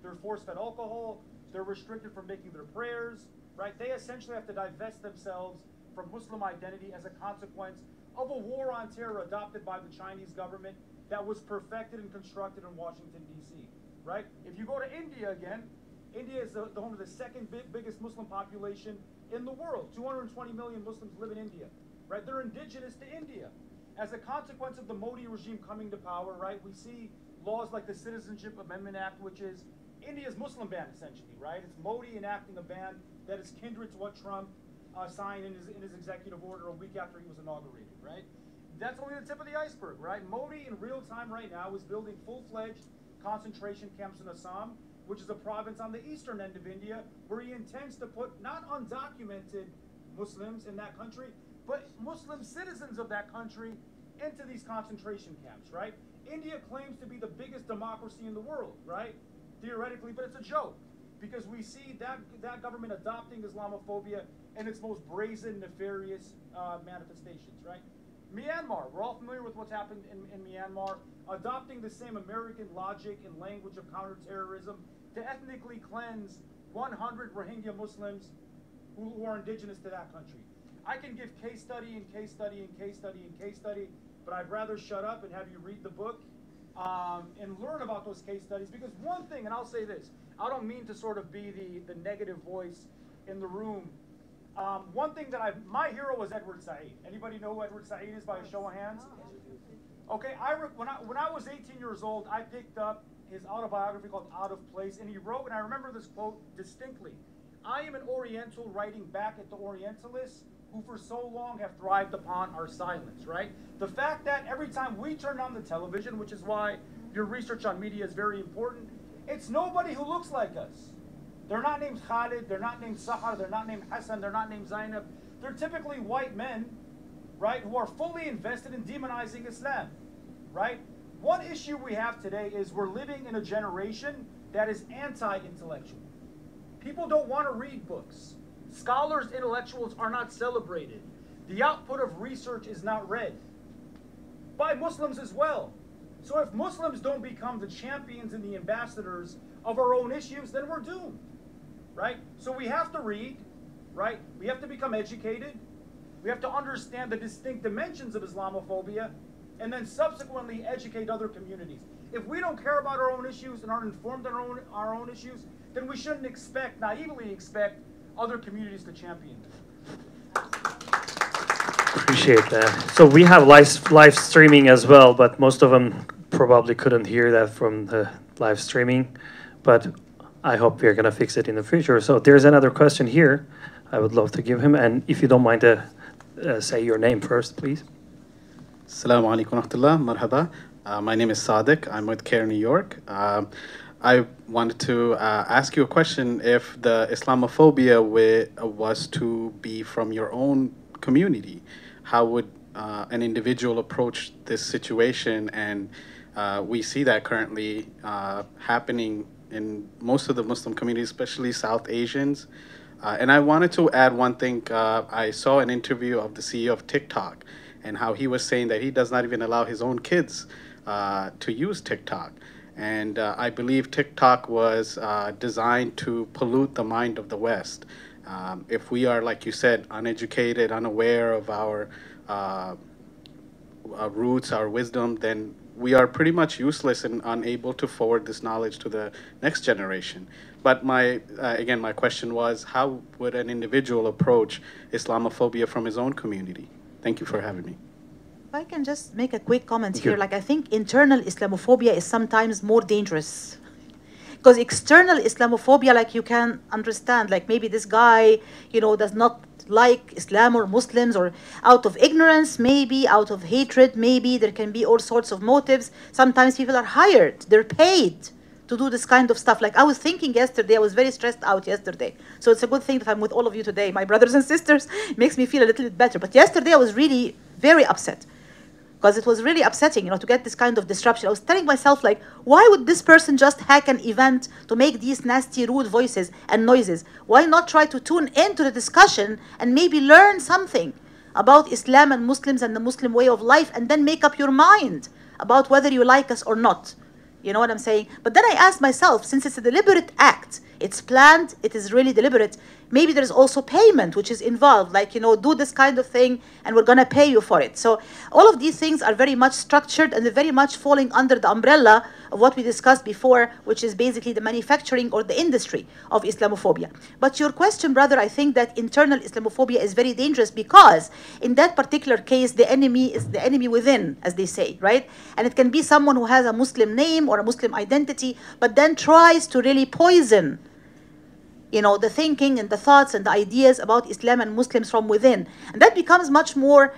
they're force-fed alcohol, they're restricted from making their prayers, right? They essentially have to divest themselves from Muslim identity as a consequence of a war on terror adopted by the Chinese government that was perfected and constructed in Washington, D.C., right? If you go to India again, India is the home of the second biggest Muslim population in the world. 220 million Muslims live in India, right? They're indigenous to India. As a consequence of the Modi regime coming to power, right, we see laws like the Citizenship Amendment Act, which is India's Muslim ban, essentially, right? It's Modi enacting a ban that is kindred to what Trump signed in his executive order a week after he was inaugurated, right? That's only the tip of the iceberg, right? Modi in real time right now is building full-fledged concentration camps in Assam, which is a province on the eastern end of India, where he intends to put not undocumented Muslims in that country, but Muslim citizens of that country into these concentration camps, right? India claims to be the biggest democracy in the world, right? Theoretically, but it's a joke, because we see that government adopting Islamophobia in its most brazen, nefarious manifestations, right? Myanmar, we're all familiar with what's happened in Myanmar, adopting the same American logic and language of counterterrorism to ethnically cleanse 100 Rohingya Muslims who are indigenous to that country. I can give case study and case study and case study and case study, but I'd rather shut up and have you read the book and learn about those case studies, because one thing, and I'll say this, I don't mean to sort of be the negative voice in the room. One thing that my hero was Edward Said. Anybody know who Edward Said is by a show of hands? Okay, when I was 18 years old, I picked up his autobiography called Out of Place, and he wrote, and I remember this quote distinctly, "I am an Oriental writing back at the Orientalists who for so long have thrived upon our silence," right? The fact that every time we turn on the television, which is why your research on media is very important, it's nobody who looks like us. They're not named Khalid, they're not named Sahar, they're not named Hassan, they're not named Zainab. They're typically white men, right, who are fully invested in demonizing Islam, right? One issue we have today is we're living in a generation that is anti-intellectual. People don't want to read books. Scholars, intellectuals are not celebrated. The output of research is not read by Muslims as well. So if Muslims don't become the champions and the ambassadors of our own issues, then we're doomed, right? So we have to read, right? We have to become educated. We have to understand the distinct dimensions of Islamophobia, and then subsequently educate other communities. If we don't care about our own issues and aren't informed on our own issues, then we shouldn't naively expect other communities to champion them. Appreciate that. So we have live streaming as well, but most of them probably couldn't hear that from the live streaming. But I hope we're gonna fix it in the future. So there's another question here. I would love to give him, and if you don't mind to say your name first, please. Assalamu alaikum wa rahmatullah, marhaba. My name is Sadiq. I'm with CARE New York. I wanted to ask you a question. If the Islamophobia was to be from your own community, how would an individual approach this situation? And we see that currently happening in most of the Muslim communities, especially South Asians. And I wanted to add one thing. I saw an interview of the CEO of TikTok, and how he was saying that he does not even allow his own kids to use TikTok. And I believe TikTok was designed to pollute the mind of the West. If we are, like you said, uneducated, unaware of our roots, our wisdom, then we are pretty much useless and unable to forward this knowledge to the next generation. But again, my question was, how would an individual approach Islamophobia from his own community? Thank you for having me. If I can just make a quick comment here, like I think internal Islamophobia is sometimes more dangerous. Because external Islamophobia, like you can understand, like maybe this guy, does not like Islam or Muslims, or out of ignorance, maybe out of hatred, maybe there can be all sorts of motives. Sometimes people are hired, they're paid to do this kind of stuff. Like I was thinking yesterday, I was very stressed out yesterday. So it's a good thing that I'm with all of you today, my brothers and sisters. It makes me feel a little bit better. But yesterday I was really very upset, because it was really upsetting, to get this kind of disruption. I was telling myself, like, why would this person just hack an event to make these nasty, rude voices and noises? Why not try to tune into the discussion and maybe learn something about Islam and Muslims and the Muslim way of life, and then make up your mind about whether you like us or not? You know what I'm saying? But then I asked myself, since it's a deliberate act, it's planned, it is really deliberate, maybe there's also payment which is involved, like, do this kind of thing and we're gonna pay you for it. So all of these things are very much structured, and they're very much falling under the umbrella of what we discussed before, which is basically the manufacturing or the industry of Islamophobia. But your question, brother, I think that internal Islamophobia is very dangerous, because in that particular case, the enemy is the enemy within, as they say, right? And it can be someone who has a Muslim name or a Muslim identity, but then tries to really poison you know, the thinking and the thoughts and the ideas about Islam and Muslims from within. And that becomes much more,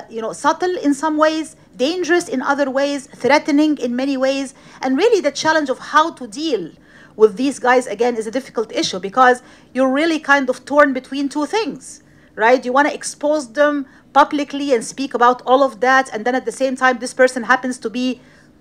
you know, subtle in some ways, dangerous in other ways, threatening in many ways. And really the challenge of how to deal with these guys, again, is a difficult issue because you're really kind of torn between two things, right? You want to expose them publicly and speak about all of that. And then at the same time, this person happens to be,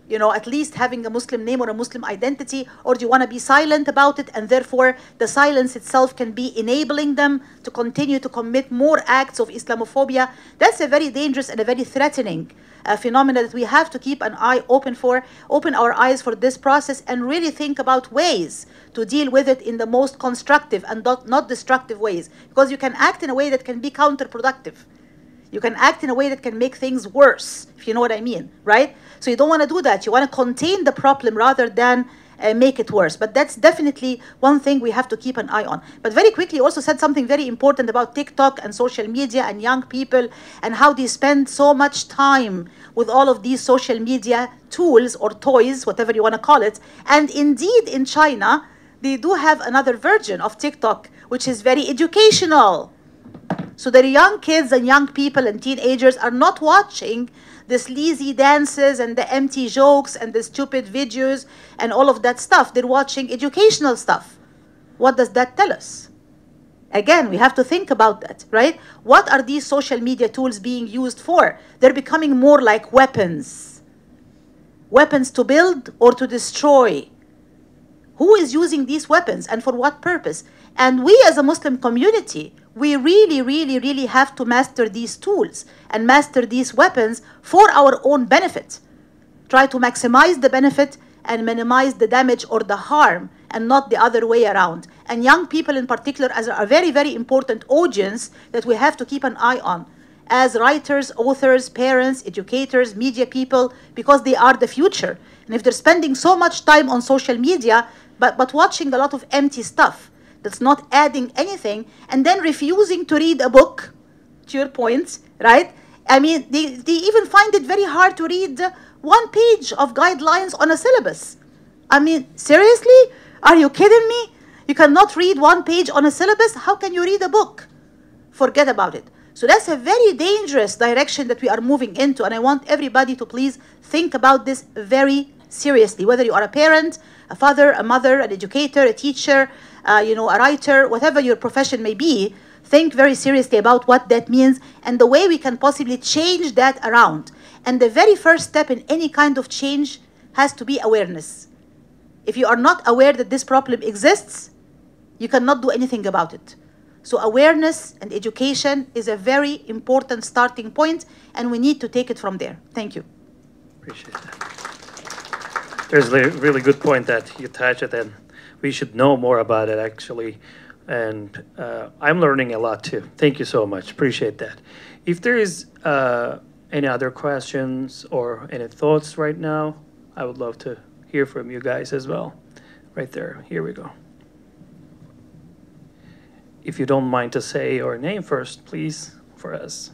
you know, at least having a Muslim name or a Muslim identity, or do you want to be silent about it, and therefore the silence itself can be enabling them to continue to commit more acts of Islamophobia? That's a very dangerous and a very threatening phenomena that we have to keep an eye open for, open our eyes for this process, and really think about ways to deal with it in the most constructive and not destructive ways, because you can act in a way that can be counterproductive. You can act in a way that can make things worse, if you know what I mean, right? So you don't want to do that. You want to contain the problem rather than make it worse. But that's definitely one thing we have to keep an eye on. But very quickly, also said something very important about TikTok and social media and young people and how they spend so much time with all of these social media tools or toys, whatever you want to call it. And indeed, in China, they do have another version of TikTok, which is very educational. So the young kids and young people and teenagers are not watching the sleazy dances and the empty jokes and the stupid videos and all of that stuff. They're watching educational stuff. What does that tell us? Again, we have to think about that, right? What are these social media tools being used for? They're becoming more like weapons. Weapons to build or to destroy. Who is using these weapons and for what purpose? And we as a Muslim community, we really have to master these tools and master these weapons for our own benefit. Try to maximize the benefit and minimize the damage or the harm, and not the other way around. And young people in particular as a very important audience that we have to keep an eye on as writers, authors, parents, educators, media people, because they are the future. And if they're spending so much time on social media but watching a lot of empty stuff that's not adding anything, and then refusing to read a book, to your point, right? I mean, they even find it very hard to read one page of guidelines on a syllabus. I mean, seriously? Are you kidding me? You cannot read one page on a syllabus? How can you read a book? Forget about it. So that's a very dangerous direction that we are moving into, and I want everybody to please think about this very seriously, whether you are a parent, a father, a mother, an educator, a teacher, you know, a writer, whatever your profession may be. Think very seriously about what that means and the way we can possibly change that around. And the very first step in any kind of change has to be awareness. If you are not aware that this problem exists, you cannot do anything about it. So awareness and education is a very important starting point, and we need to take it from there. Thank you. Appreciate that. There's a really good point that you touched it, and we should know more about it, actually. And I'm learning a lot, too. Thank you so much. Appreciate that. If there is any other questions or any thoughts right now, I would love to hear from you guys as well. Right there. Here we go. If you don't mind to say your name first, please, for us.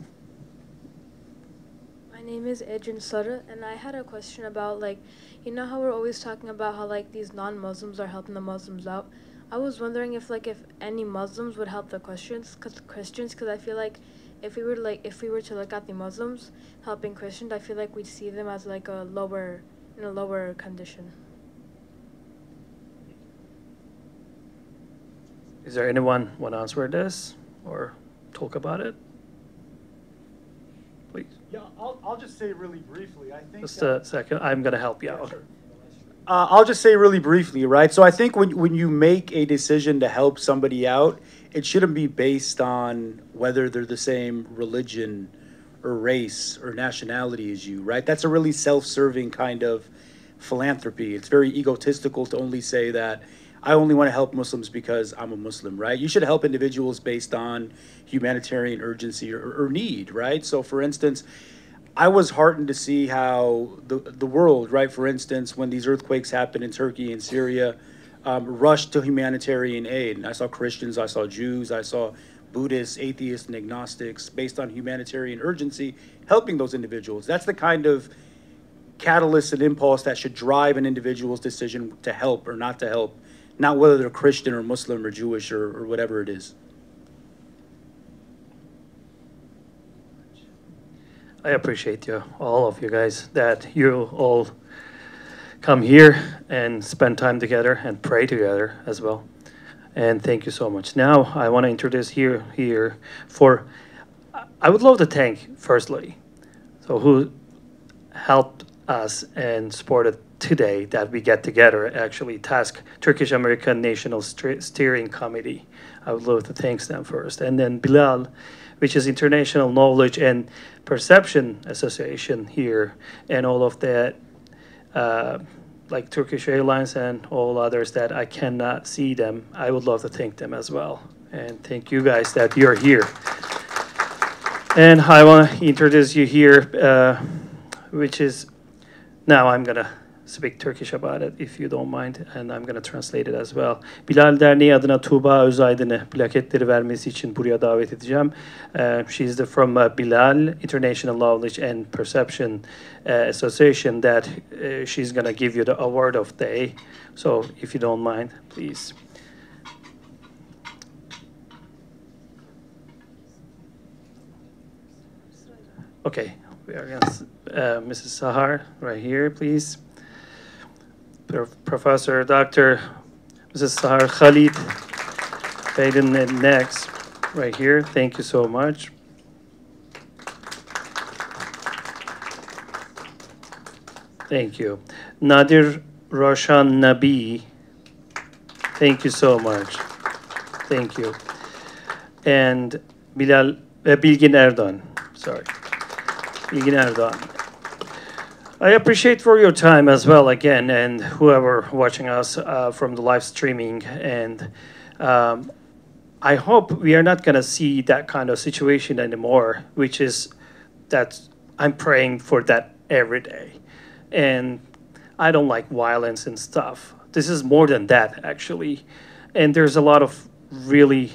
My name is Adrian Sutter, and I had a question about, like, you know how we're always talking about how, like, these non-Muslims are helping the Muslims out? I was wondering if, like, if any Muslims would help the Christians, because I feel like if we were to look at the Muslims helping Christians, I feel like we'd see them as, like, a lower, in a lower condition. Is there anyone want to answer this or talk about it? Please. Yeah, I'll just say really briefly. I think Just a second. I'm going to help you out. Sure. I'll just say really briefly, right? So I think when you make a decision to help somebody out, it shouldn't be based on whether they're the same religion or race or nationality as you, right? That's a really self-serving kind of philanthropy. It's very egotistical to only say that I only want to help Muslims because I'm a Muslim, right? You should help individuals based on humanitarian urgency or need, right? So for instance, I was heartened to see how the world, right, for instance, when these earthquakes happened in Turkey and Syria, rushed to humanitarian aid. And I saw Christians, I saw Jews, I saw Buddhists, atheists, and agnostics, based on humanitarian urgency, helping those individuals. That's the kind of catalyst and impulse that should drive an individual's decision to help or not to help, not whether they're Christian or Muslim or Jewish or whatever it is. I appreciate you, all of you guys, that you all come here and spend time together and pray together as well. And thank you so much. Now I want to introduce here for, I would love to thank firstly, so who helped us and supported today that we get together, actually Turkish American National Steering Committee. I would love to thank them first. And then Bilal, which is International Knowledge and Perception Association here, and all of that, like Turkish Airlines and all others that I cannot see them. I would love to thank them as well. And thank you guys that you're here. And I want to introduce you here, which is, now I'm going to speak Turkish about it if you don't mind, and I'm going to translate it as well. Bilal Derneği adına Tuğba Özaydın'ı plaketleri vermesi için buraya davet edeceğim. She's from Bilal International Knowledge and Perception Association that she's going to give you the award of the day. So if you don't mind, please. Okay, we are going to, Mrs. Sahar, right here, please. Professor Dr. Mrs. Sahar Khalid, Baden next, right here. Thank you so much. Thank you. Nadir Roshan Nabi, thank you so much. Thank you. And Bilgin Erdoğan, sorry. Bilgin Erdoğan. I appreciate for your time as well again, and whoever watching us from the live streaming. And I hope we are not going to see that kind of situation anymore, which is that I'm praying for that every day. And I don't like violence and stuff. This is more than that, actually. And there's a lot of really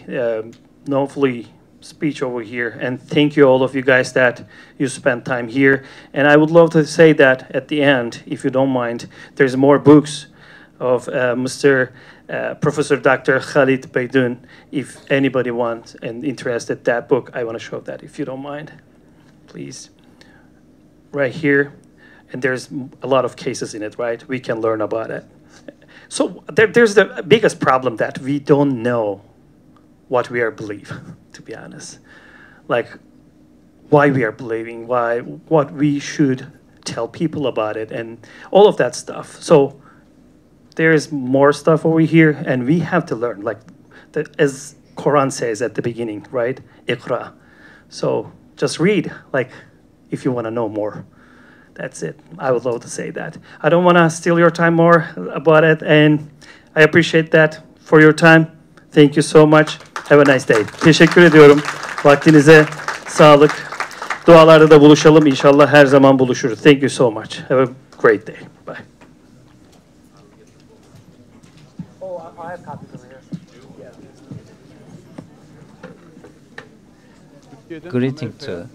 novel speech over here, and thank you all of you guys that you spent time here. And I would love to say that at the end, if you don't mind, there's more books of Mr. Professor Dr. Khalid Baydun. If anybody wants and interested that book, I want to show that, if you don't mind, please. Right here, and there's a lot of cases in it, right? We can learn about it. So there's the biggest problem that we don't know what we are believing, to be honest. Like, why we are believing, what we should tell people about it, and all of that stuff. So there is more stuff over here, and we have to learn, like, as Quran says at the beginning, right? Iqra. So just read, like, if you want to know more. That's it. I would love to say that. I don't want to steal your time more about it, and I appreciate that for your time. Thank you so much. Have a nice day. Teşekkür ediyorum. Vaktinize sağlık. Dualarda da buluşalım. İnşallah her zaman buluşuruz. Thank you so much. Have a great day. Bye. Oh, I have copies over here. Greeting to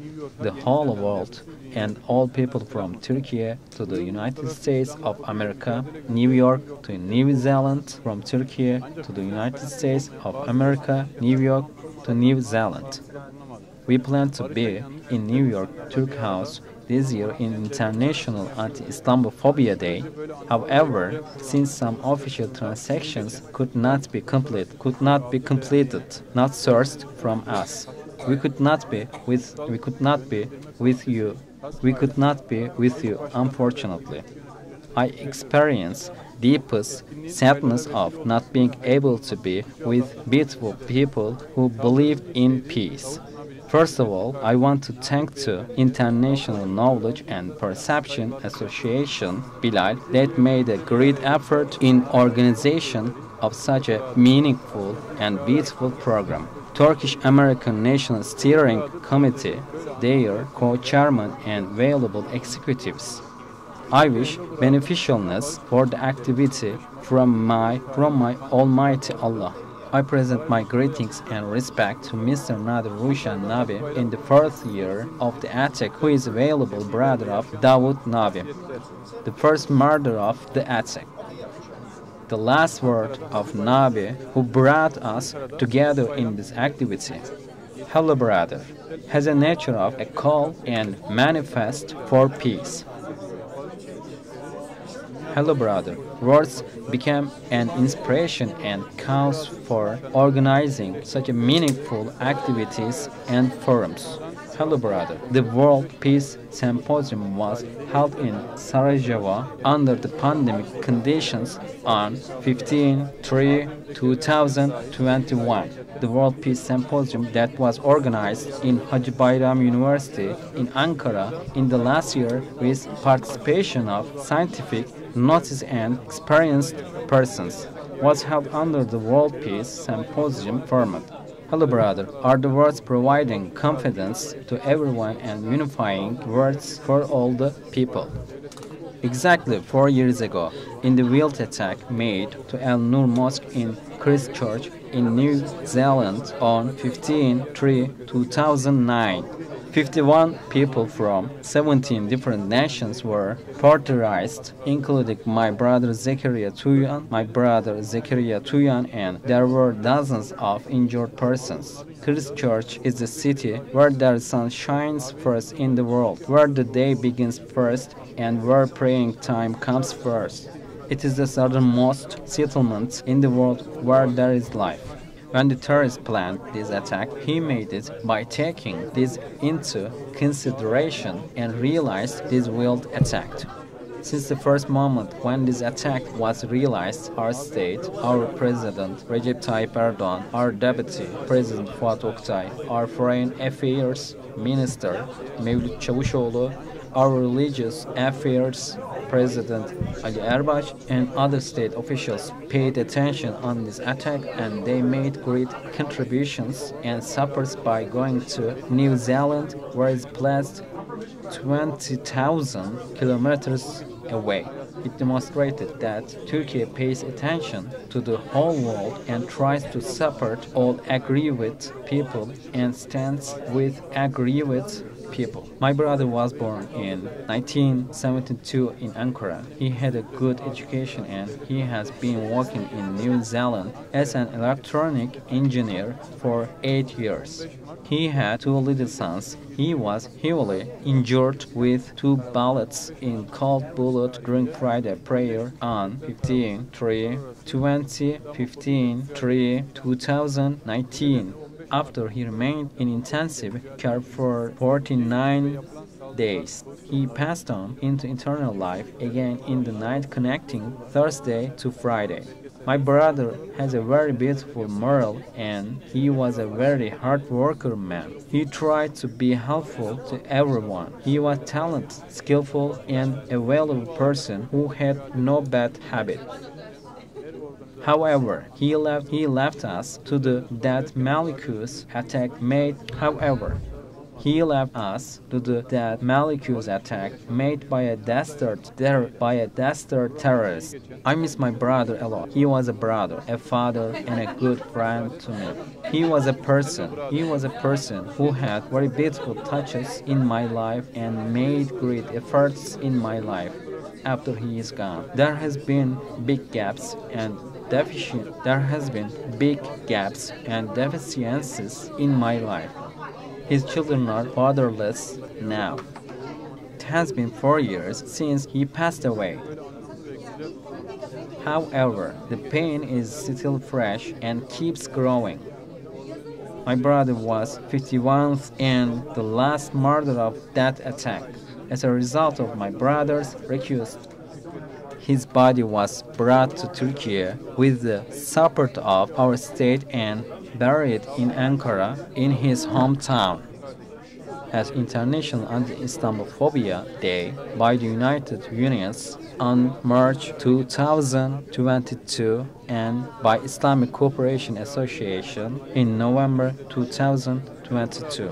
the whole world and all people from Turkey to the United States of America, New York to New Zealand, from Turkey to the United States of America, New York to New Zealand. We plan to be in New York Turk House this year in International Anti-Islamophobia Day. However, since some official transactions could not be completed, not sourced from us, we could not be with you, unfortunately. I experience deepest sadness of not being able to be with beautiful people who believe in peace. First of all, I want to thank the International Knowledge and Perception Association, Bilal, that made a great effort in organization of such a meaningful and beautiful program. Turkish American National Steering Committee, their co-chairman and valuable executives. I wish beneficialness for the activity from my Almighty Allah. I present my greetings and respect to Mr. Nadir Rushan Nabi in the fourth year of the attack, who is available brother of Davut Nabi, the first murder of the attack. the last word of Nabi who brought us together in this activity. Hello, brother, has a nature of a call and manifest for peace. Hello, brother. Words became an inspiration and cause for organizing such a meaningful activities and forums. Hello, brother. The World Peace Symposium was held in Sarajevo under the pandemic conditions on 15/3/2021. The World Peace Symposium that was organized in Hacı Bayram University in Ankara in the last year with participation of scientific, noticed and experienced persons was held under the World Peace Symposium format. Hello, brother, are the words providing confidence to everyone and unifying words for all the people. Exactly 4 years ago, in the wild attack made to Al Noor Mosque in Christchurch in New Zealand on 15/3/2009, 51 people from 17 different nations were martyrized, including my brother Zakaria Tuyan, and there were dozens of injured persons. Christchurch is the city where the sun shines first in the world, where the day begins first, and where praying time comes first. It is the southernmost settlement in the world where there is life. When the terrorists planned this attack, he made it by taking this into consideration and realized this wild attack. Since the first moment when this attack was realized, our state, our President Recep Tayyip Erdoğan, our Deputy President Fuat Oktay, our Foreign Affairs Minister Mevlüt Çavuşoğlu, our Religious Affairs President Ali Erbaş, and other state officials paid attention on this attack, and they made great contributions and supports by going to New Zealand, where it's placed 20,000 kilometers away. It demonstrated that Turkey pays attention to the whole world and tries to support all agree with people and stands with agree with people. My brother was born in 1972 in Ankara. He had a good education and he has been working in New Zealand as an electronic engineer for 8 years. He had 2 little sons. He was heavily injured with 2 bullets in cold blood during Friday prayer on 15/3/2019. After he remained in intensive care for 49 days, he passed on into eternal life again in the night connecting Thursday to Friday. My brother has a very beautiful moral and he was a very hard worker man. He tried to be helpful to everyone. He was talented, skillful and a valuable person who had no bad habit. However, he left us to that malicious attack made by a dastard terrorist. I miss my brother a lot. He was a brother, a father, and a good friend to me. He was a person who had very beautiful touches in my life and made great efforts in my life. After he is gone, there has been big gaps and deficiencies in my life. His children are fatherless now. It has been 4 years since he passed away. However, the pain is still fresh and keeps growing. My brother was 51 and the last martyr of that attack. As a result of my brother's request, his body was brought to Turkey with the support of our state and buried in Ankara in his hometown. As International Anti-Islamophobia Day by the United Nations on March 2022 and by Islamic Cooperation Association in November 2022.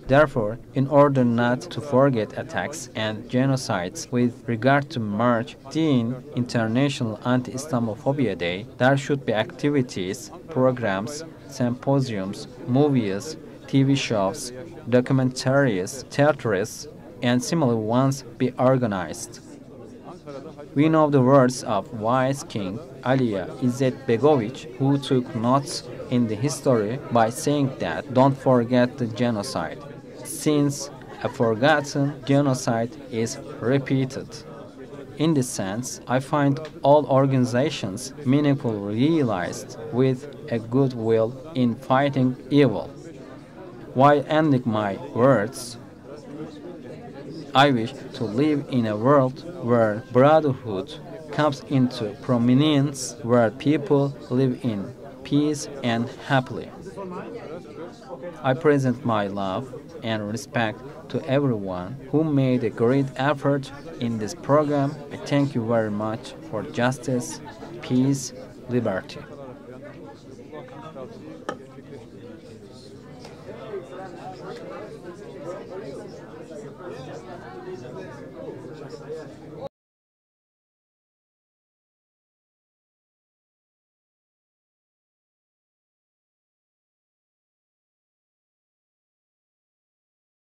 Therefore, in order not to forget attacks and genocides with regard to March 10 International Anti-Islamophobia Day, there should be activities, programs, symposiums, movies, TV shows, documentaries, theatres, and similar ones be organized. We know the words of wise King Aliya İzzet Begovic, who took notes in the history by saying that don't forget the genocide, since a forgotten genocide is repeated. In this sense, I find all organizations meaningful realized with a good will in fighting evil. While ending my words, I wish to live in a world where brotherhood comes into prominence, where people live in peace and happily. I present my love and respect to everyone who made a great effort in this program. I thank you very much for justice, peace, liberty.